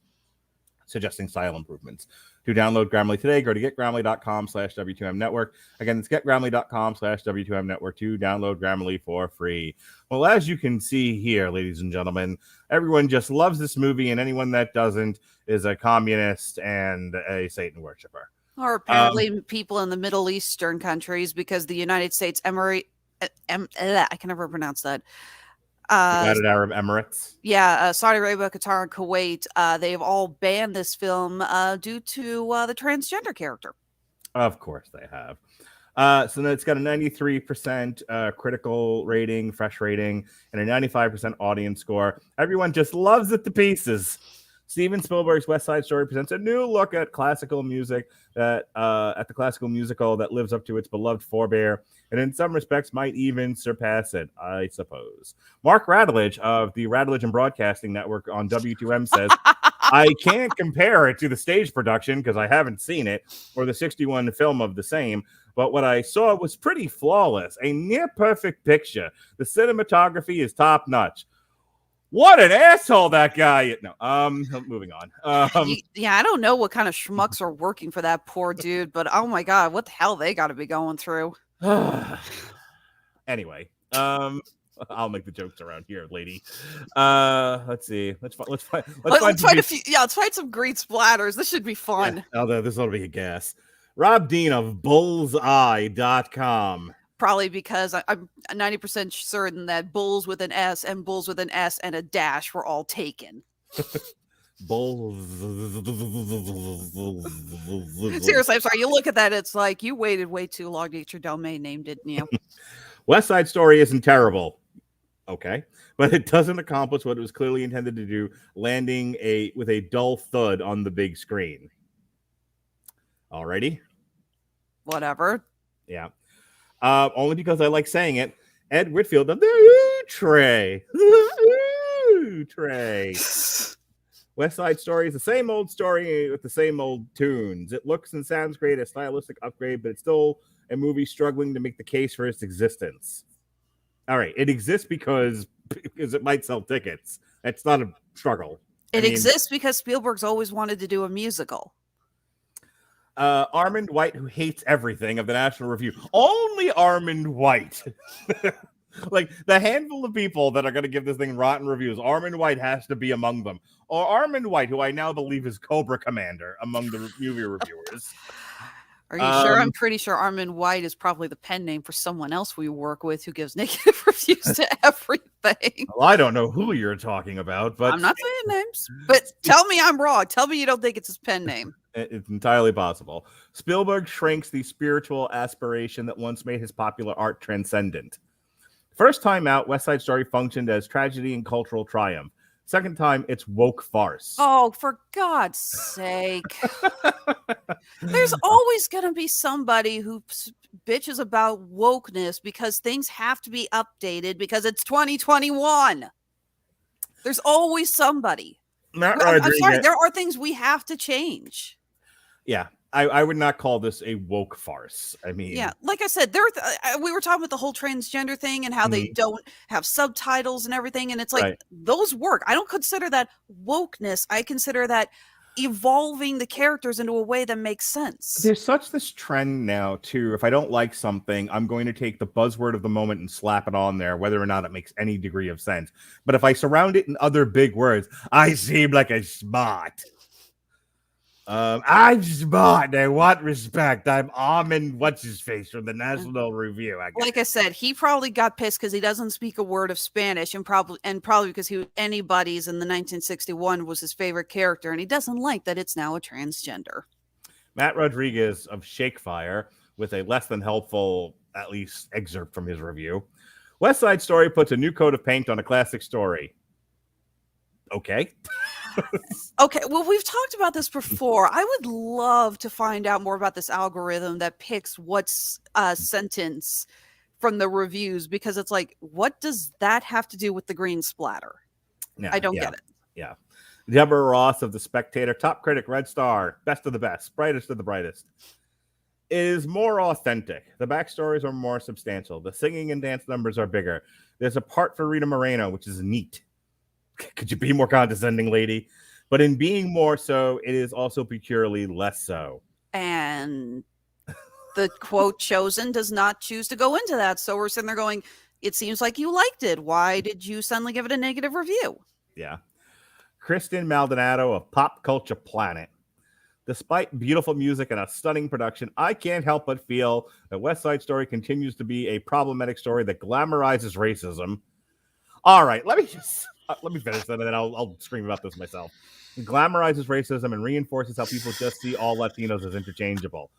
suggesting style improvements. To download Grammarly today, go to getgrammarly.com/W2M network. Again, it's getgrammarly.com/W2M network to download Grammarly for free. Well, as you can see here, ladies and gentlemen, everyone just loves this movie, and anyone that doesn't is a communist and a Satan worshiper. Or apparently people in the Middle Eastern countries, because the United States I can never pronounce that. United Arab Emirates. Yeah, Saudi Arabia, Qatar, and Kuwait. They've all banned this film due to the transgender character. Of course they have. So it's got a 93% critical rating, fresh rating, and a 95% audience score. Everyone just loves it to pieces. Steven Spielberg's West Side Story presents a new look at classical music at the classical musical that lives up to its beloved forebear, and in some respects might even surpass it, I suppose. Mark Radulich of the Radulich and Broadcasting Network on W2M says, "I can't compare it to the stage production because I haven't seen it, or the 61 film of the same, but what I saw was pretty flawless, a near-perfect picture. The cinematography is top-notch." What an asshole that guy is. No, moving on. Yeah, I don't know what kind of schmucks are working for that poor dude, but oh my God, what the hell they got to be going through. Anyway, I'll make the jokes around here, lady. Let's see. Let's find a few. Yeah, let's find some great splatters. This should be fun. Yeah, although this ought to be a gas. Rob Dean of bullseye.com. Probably because I'm 90% certain that bulls with an S and bulls with an S and a dash were all taken. Bulls. Seriously, I'm sorry. You look at that, it's like you waited way too long to get your domain name, didn't you? West Side Story isn't terrible. Okay. But it doesn't accomplish what it was clearly intended to do, landing with a dull thud on the big screen. Alrighty. Whatever. Yeah. Only because I like saying it. Ed Whitfield of the Tray. West Side Story is the same old story with the same old tunes. It looks and sounds great, a stylistic upgrade, but it's still a movie struggling to make the case for its existence. All right, it exists because it might sell tickets. It's not a struggle. It exists because Spielberg's always wanted to do a musical. Armand White, who hates everything, of the National Review. Only Armand White. Like, the handful of people that are going to give this thing rotten reviews, Armand White has to be among them. Or Armand White, who I now believe is Cobra Commander among the movie reviewers. Are you sure? I'm pretty sure Armin White is probably the pen name for someone else we work with who gives negative reviews to everything. Well, I don't know who you're talking about, but I'm not saying names, but tell me I'm wrong. Tell me you don't think it's his pen name. it's entirely possible. Spielberg shrinks the spiritual aspiration that once made his popular art transcendent. First time out, West Side Story functioned as tragedy and cultural triumph. Second time, it's woke farce. Oh, for God's sake. There's always going to be somebody who bitches about wokeness because things have to be updated because it's 2021. There's always somebody. I'm sorry, there are things we have to change. Yeah, I would not call this a woke farce. I mean, yeah, like I said, we were talking about the whole transgender thing and how they don't have subtitles and everything, and it's like those work. I don't consider that wokeness. I consider that evolving the characters into a way that makes sense. There's such this trend now too. If I don't like something, I'm going to take the buzzword of the moment and slap it on there, whether or not it makes any degree of sense. But if I surround it in other big words, I seem like a smart. I'm smart. I want respect. I'm Armin what's-his-face from the National Review. Like I said, he probably got pissed because he doesn't speak a word of Spanish, and probably because he was Anybody's in the 1961 was his favorite character, and he doesn't like that it's now a transgender. Matt Rodriguez of Shakefire with a less than helpful, at least, excerpt from his review. West Side Story puts a new coat of paint on a classic story. Okay. Okay, well, we've talked about this before. I would love to find out more about this algorithm that picks what's sentence from the reviews, because it's like, what does that have to do with the green splatter? Yeah, I don't get it. Yeah. Deborah Ross of The Spectator, top critic, Red Star, best of the best, brightest of the brightest, is more authentic. The backstories are more substantial. The singing and dance numbers are bigger. There's a part for Rita Moreno, which is neat. Could you be more condescending, lady? But in being more so, it is also peculiarly less so. And the quote chosen does not choose to go into that. So we're sitting there going, it seems like you liked it. Why did you suddenly give it a negative review? Yeah. Kristen Maldonado of Pop Culture Planet. Despite beautiful music and a stunning production, I can't help but feel that West Side Story continues to be a problematic story that glamorizes racism. All right, let me finish that, and then I'll scream about this myself. It glamorizes racism and reinforces how people just see all Latinos as interchangeable.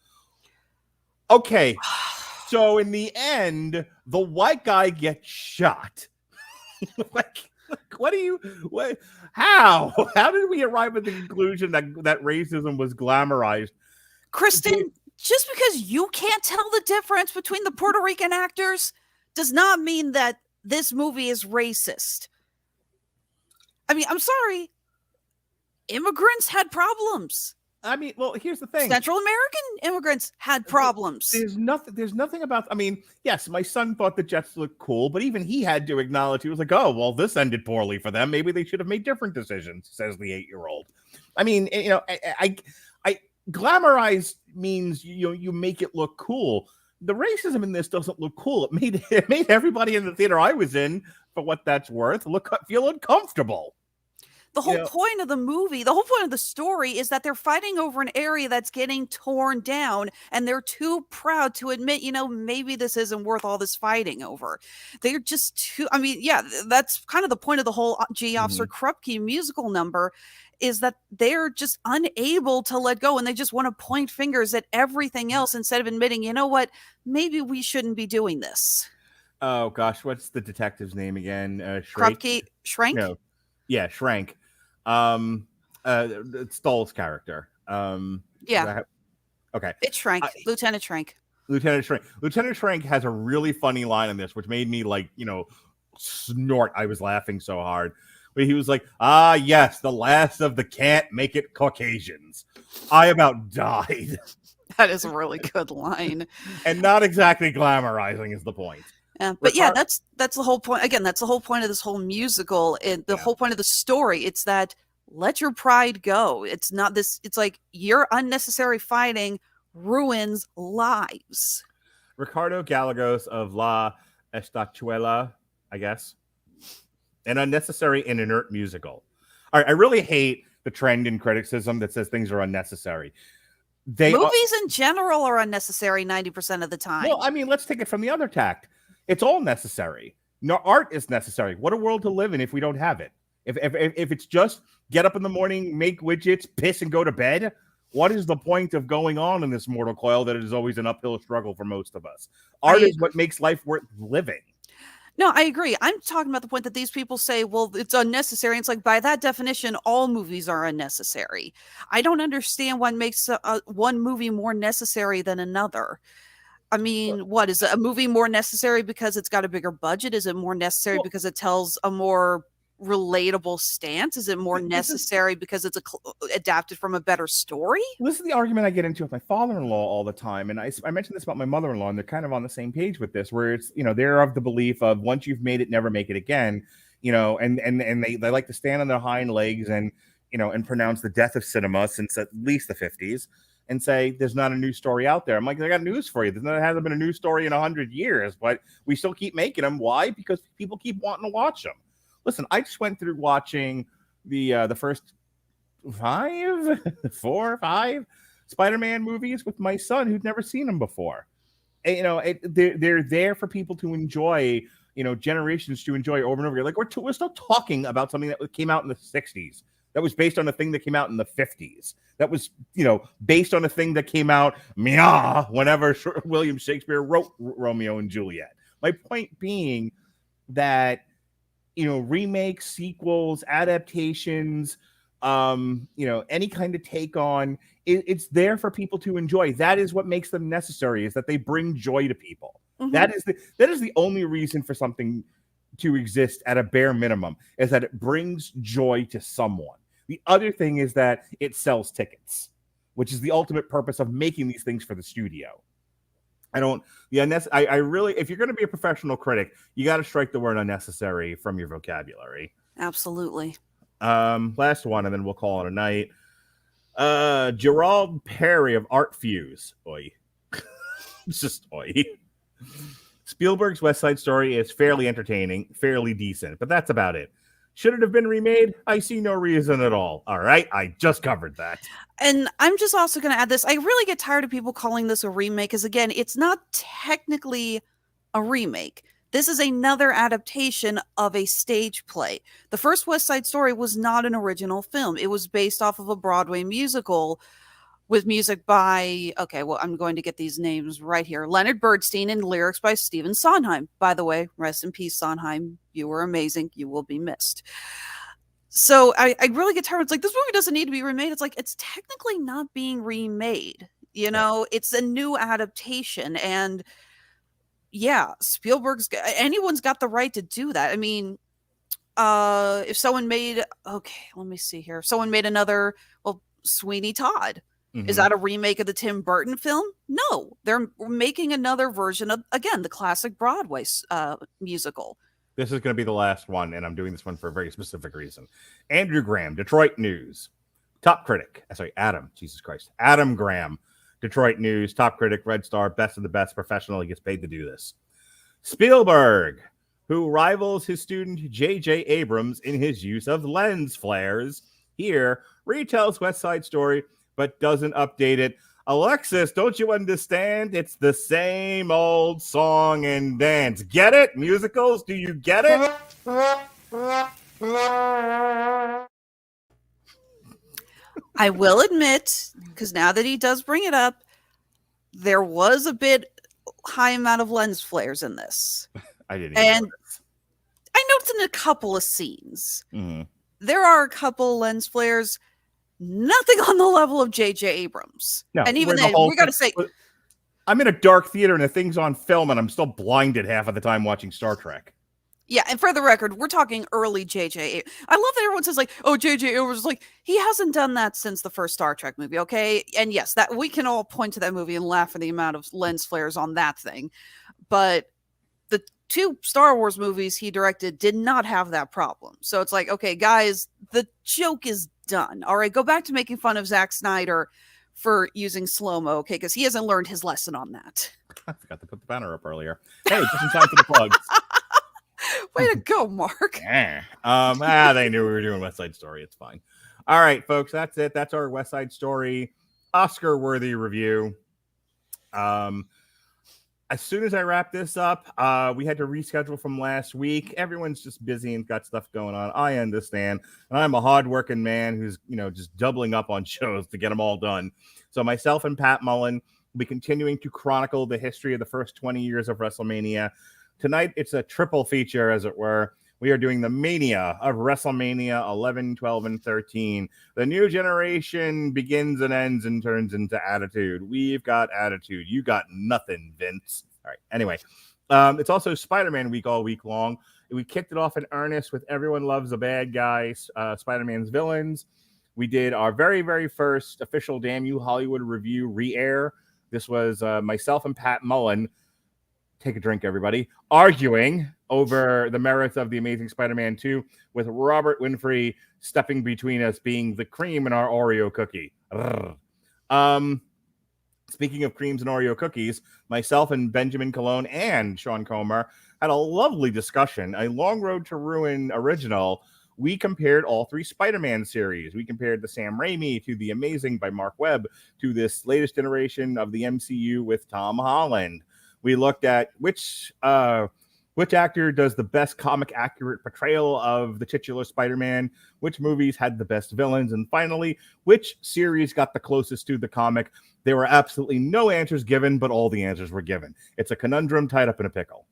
Okay, so in the end, the white guy gets shot. How did we arrive at the conclusion that racism was glamorized? Kristen, just because you can't tell the difference between the Puerto Rican actors does not mean that this movie is racist. I mean, I'm sorry. Immigrants had problems. I mean, well, here's the thing. Central American immigrants had problems. There's nothing about, I mean, yes, my son thought the Jets looked cool, but even he had to acknowledge, he was like, oh, well, this ended poorly for them. Maybe they should have made different decisions, says the 8-year-old. I mean, you know, I glamorize means you make it look cool. The racism in this doesn't look cool. It made everybody in the theater I was in, for what that's worth, feel uncomfortable. The whole point of the movie, the whole point of the story is that they're fighting over an area that's getting torn down, and they're too proud to admit, maybe this isn't worth all this fighting over. They're just too, I mean, yeah, that's kind of the point of the whole G. Officer Krupke musical number, is that they're just unable to let go, and they just want to point fingers at everything else instead of admitting, you know what, maybe we shouldn't be doing this. Oh gosh, what's the detective's name again? Krupke, Schrank? No. Yeah, Schrank. Stoll's character. Yeah. Okay. It's Schrank. Lieutenant Schrank. Lieutenant Schrank has a really funny line in this, which made me snort. I was laughing so hard. But he was like, yes, the last of the can't make it Caucasians. I about died. That is a really good line. And not exactly glamorizing is the point. Yeah, but that's the whole point. Again, that's the whole point of this whole musical, and the whole point of the story. It's that let your pride go. It's not this. It's like your unnecessary fighting ruins lives. Ricardo Gallegos of La Estachuela, I guess, an unnecessary and inert musical. All right, I really hate the trend in criticism that says things are unnecessary. Movies in general are unnecessary 90% of the time. Well, I mean, let's take it from the other tact. It's all necessary. No, art is necessary. What a world to live in if we don't have it. If it's just get up in the morning, make widgets, piss, and go to bed, what is the point of going on in this mortal coil that it is always an uphill struggle for most of us? Art is what makes life worth living. No, I agree. I'm talking about the point that these people say, well, it's unnecessary. It's like, by that definition, all movies are unnecessary. I don't understand what makes one movie more necessary than another. I mean, what is a movie more necessary because it's got a bigger budget? Is it more necessary because it tells a more relatable stance? Is it more necessary because it's adapted from a better story? Well, this is the argument I get into with my father-in-law all the time, and I mentioned this about my mother-in-law, and they're kind of on the same page with this, where it's, they're of the belief of once you've made it, never make it again, and they like to stand on their hind legs and and pronounce the death of cinema since at least the 50s and say there's not a new story out there. I'm like, I got news for you. There hasn't been a new story in 100 years, but we still keep making them. Why? Because people keep wanting to watch them. Listen, I just went through watching the first 4 or 5 Spider-Man movies with my son who'd never seen them before. And, they're there for people to enjoy, generations to enjoy over and over again. Like we're still talking about something that came out in the 60s. That was based on a thing that came out in the 50s. That was, based on a thing that came out whenever William Shakespeare wrote Romeo and Juliet. My point being that remakes, sequels, adaptations, any kind of take on, it's there for people to enjoy. That is what makes them necessary, is that they bring joy to people. Mm-hmm. That is the only reason for something to exist at a bare minimum, is that it brings joy to someone. The other thing is that it sells tickets, which is the ultimate purpose of making these things for the studio. I really, if you're going to be a professional critic, you got to strike the word unnecessary from your vocabulary. Absolutely. Last one, and then we'll call it a night. Gerald Perry of Art Fuse. Oi. It's just oi. Spielberg's West Side Story is fairly entertaining, fairly decent, but that's about it. Should it have been remade? I see no reason at all. All right, I just covered that. And I'm just also going to add this. I really get tired of people calling this a remake, because again, it's not technically a remake. This is another adaptation of a stage play. The first West Side Story was not an original film. It was based off of a Broadway musical with music by, I'm going to get these names right here, Leonard Bernstein, and lyrics by Stephen Sondheim. By the way, rest in peace, Sondheim. You were amazing. You will be missed. So I really get tired. It's like, this movie doesn't need to be remade. It's like, it's technically not being remade. It's a new adaptation. And yeah, anyone's got the right to do that. I mean, if someone made, let me see here. If someone made another, Sweeney Todd. Mm-hmm. Is that a remake of the Tim Burton film? No, they're making another version of, again, the classic Broadway musical. This is going to be the last one, and I'm doing this one for a very specific reason. Andrew Graham, Detroit News, top critic. Adam Graham, Detroit News, top critic, Red Star, best of the best, professional. He gets paid to do this. Spielberg, who rivals his student J.J. Abrams in his use of lens flares, here retells West Side Story, but doesn't update it. Alexis, don't you understand? It's the same old song and dance. Get it? Musicals, do you get it? I will admit, because now that he does bring it up, there was a bit high amount of lens flares in this. I didn't even notice. I noticed in a couple of scenes. Mm-hmm. There are a couple lens flares. Nothing on the level of J.J. Abrams. No, and even then, we got to say, I'm in a dark theater and the thing's on film, and I'm still blinded half of the time watching Star Trek. Yeah, and for the record, we're talking early J.J. I love that everyone says, like, oh, J.J. Abrams, like, he hasn't done that since the first Star Trek movie, okay? And yes, that we can all point to that movie and laugh at the amount of lens flares on that thing. But the 2 Star Wars movies he directed did not have that problem. So it's like, okay, guys, the joke is done. All right, go back to making fun of Zack Snyder for using slow-mo, okay? Because he hasn't learned his lesson on that. I forgot to put the banner up earlier. Hey, just in time for the plugs. Way to go, Mark. They knew we were doing West Side Story. It's fine. All right, folks, that's it. That's our West Side Story Oscar-worthy review. As soon as I wrap this up, we had to reschedule from last week. Everyone's just busy and got stuff going on. I understand. And I'm a hardworking man who's, just doubling up on shows to get them all done. So myself and Pat Mullen will be continuing to chronicle the history of the first 20 years of WrestleMania. Tonight, it's a triple feature, as it were. We are doing the mania of WrestleMania 11, 12, and 13. The new generation begins and ends and turns into attitude. We've got attitude. You got nothing, Vince. All right. Anyway, it's also Spider-Man week all week long. We kicked it off in earnest with Everyone Loves a Bad Guy, Spider-Man's Villains. We did our very, very first official Damn You Hollywood review re-air. This was myself and Pat Mullen. Take a drink, everybody. Arguing over the merits of The Amazing Spider-Man 2 with Robert Winfrey stepping between us, being the cream in our Oreo cookie. Speaking of creams and Oreo cookies, myself and Benjamin Colon and Sean Comer had a lovely discussion, a Long Road to Ruin original. We compared all three Spider-Man series. We compared the Sam Raimi to The Amazing by Mark Webb to this latest iteration of the MCU with Tom Holland. We looked at which actor does the best comic accurate portrayal of the titular Spider-Man, which movies had the best villains, and finally, which series got the closest to the comic. There were absolutely no answers given, but all the answers were given. It's a conundrum tied up in a pickle.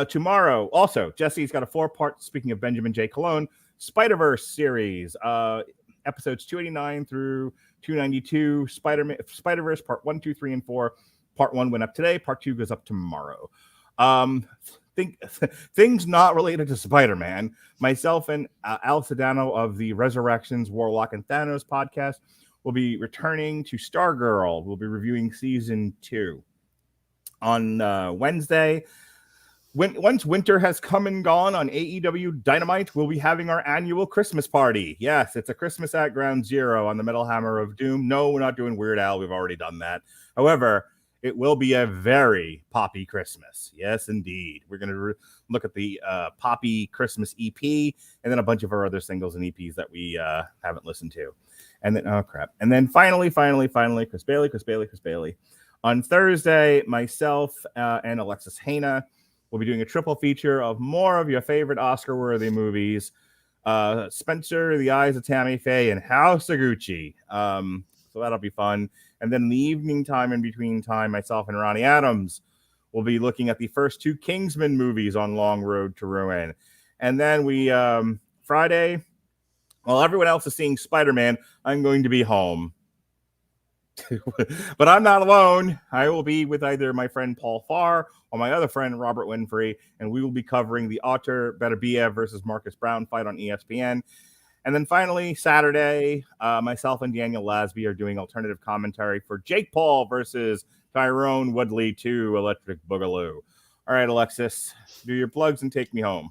Tomorrow, also, Jesse's got a 4-part, speaking of Benjamin J. Colon, Spider-Verse series, episodes 289 through 292, Spider-Verse part 1, 2, 3, and 4. Part 1 went up today. Part 2 goes up tomorrow. Things not related to Spider-Man. Myself and Al Sedano of the Resurrections, Warlock, and Thanos podcast will be returning to Stargirl. We'll be reviewing season 2 on Wednesday. Once winter has come and gone on AEW Dynamite, we'll be having our annual Christmas party. Yes, it's a Christmas at Ground Zero on the Metal Hammer of Doom. No, we're not doing Weird Al. We've already done that. However, it will be a very poppy Christmas. Yes, indeed. We're going to look at the Poppy Christmas EP and then a bunch of our other singles and EPs that we haven't listened to. And then, oh, crap. And then finally, Chris Bailey. On Thursday, myself and Alexis Hejna will be doing a triple feature of more of your favorite Oscar-worthy movies. Spencer, The Eyes of Tammy Faye, and House of Gucci. So that'll be fun. And then in the evening time, in between time, myself and Ronnie Adams will be looking at the first 2 Kingsman movies on Long Road to Ruin. And then we, Friday, while everyone else is seeing Spider-Man, I'm going to be home. But I'm not alone. I will be with either my friend Paul Farr or my other friend Robert Winfrey, and we will be covering the Otter Beterbiev versus Marcus Brown fight on ESPN. And then finally, Saturday, myself and Daniel Lasby are doing alternative commentary for Jake Paul versus Tyrone Woodley 2 Electric Boogaloo. All right, Alexis, do your plugs and take me home.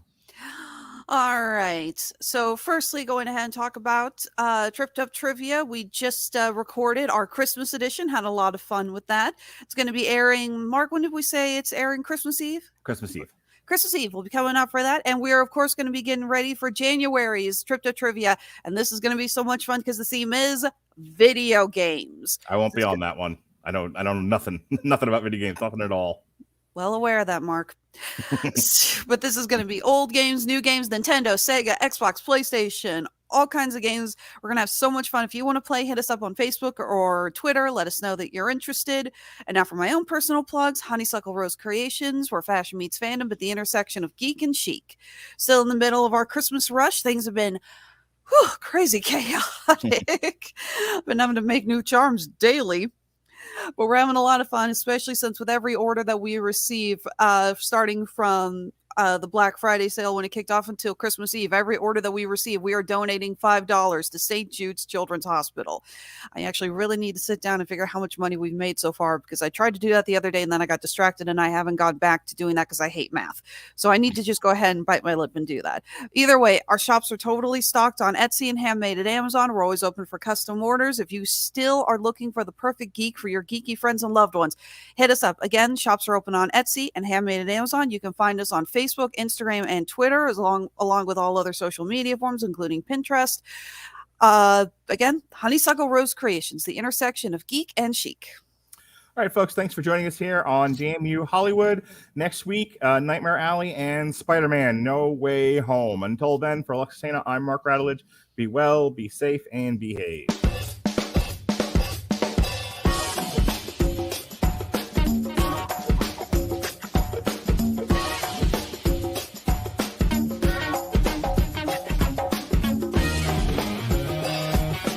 All right. So firstly, going ahead and talk about Tripped Up Trivia. We just recorded our Christmas edition. Had a lot of fun with that. It's going to be airing, Mark, when did we say it's airing? Christmas Eve? Christmas Eve. Christmas Eve will be coming up for that. And we are, of course, going to be getting ready for January's Tripped Up Trivia. And this is going to be so much fun because the theme is video games. I won't be on that one. I don't know nothing about video games, nothing at all. Well aware of that, Mark. But this is going to be old games, new games, Nintendo, Sega, Xbox, PlayStation, all kinds of games. We're going to have so much fun. If you want to play, hit us up on Facebook or Twitter. Let us know that you're interested. And now for my own personal plugs, Honeysuckle Rose Creations, where fashion meets fandom, but the intersection of geek and chic. Still in the middle of our Christmas rush. Things have been crazy chaotic. Been having to make new charms daily. But we're having a lot of fun, especially since with every order that we receive, starting from the Black Friday sale when it kicked off until Christmas Eve, every order that we receive, we are donating $5 to St. Jude's Children's Hospital. I actually really need to sit down and figure out how much money we've made so far, because I tried to do that the other day and then I got distracted and I haven't gone back to doing that because I hate math. So I need to just go ahead and bite my lip and do that. Either way, our shops are totally stocked on Etsy and Handmade at Amazon. We're always open for custom orders. If you still are looking for the perfect geek for your geeky friends and loved ones, hit us up. Again, shops are open on Etsy and Handmade at Amazon. You can find us on Facebook, Instagram, and Twitter, along with all other social media forms, including Pinterest. Again, Honeysuckle Rose Creations, the intersection of geek and chic. All right, folks, thanks for joining us here on Damn You Hollywood. Next week, Nightmare Alley and Spider-Man No Way Home. Until then, for Alexis, Hejna, I'm Mark Radulich. Be well, be safe, and behave.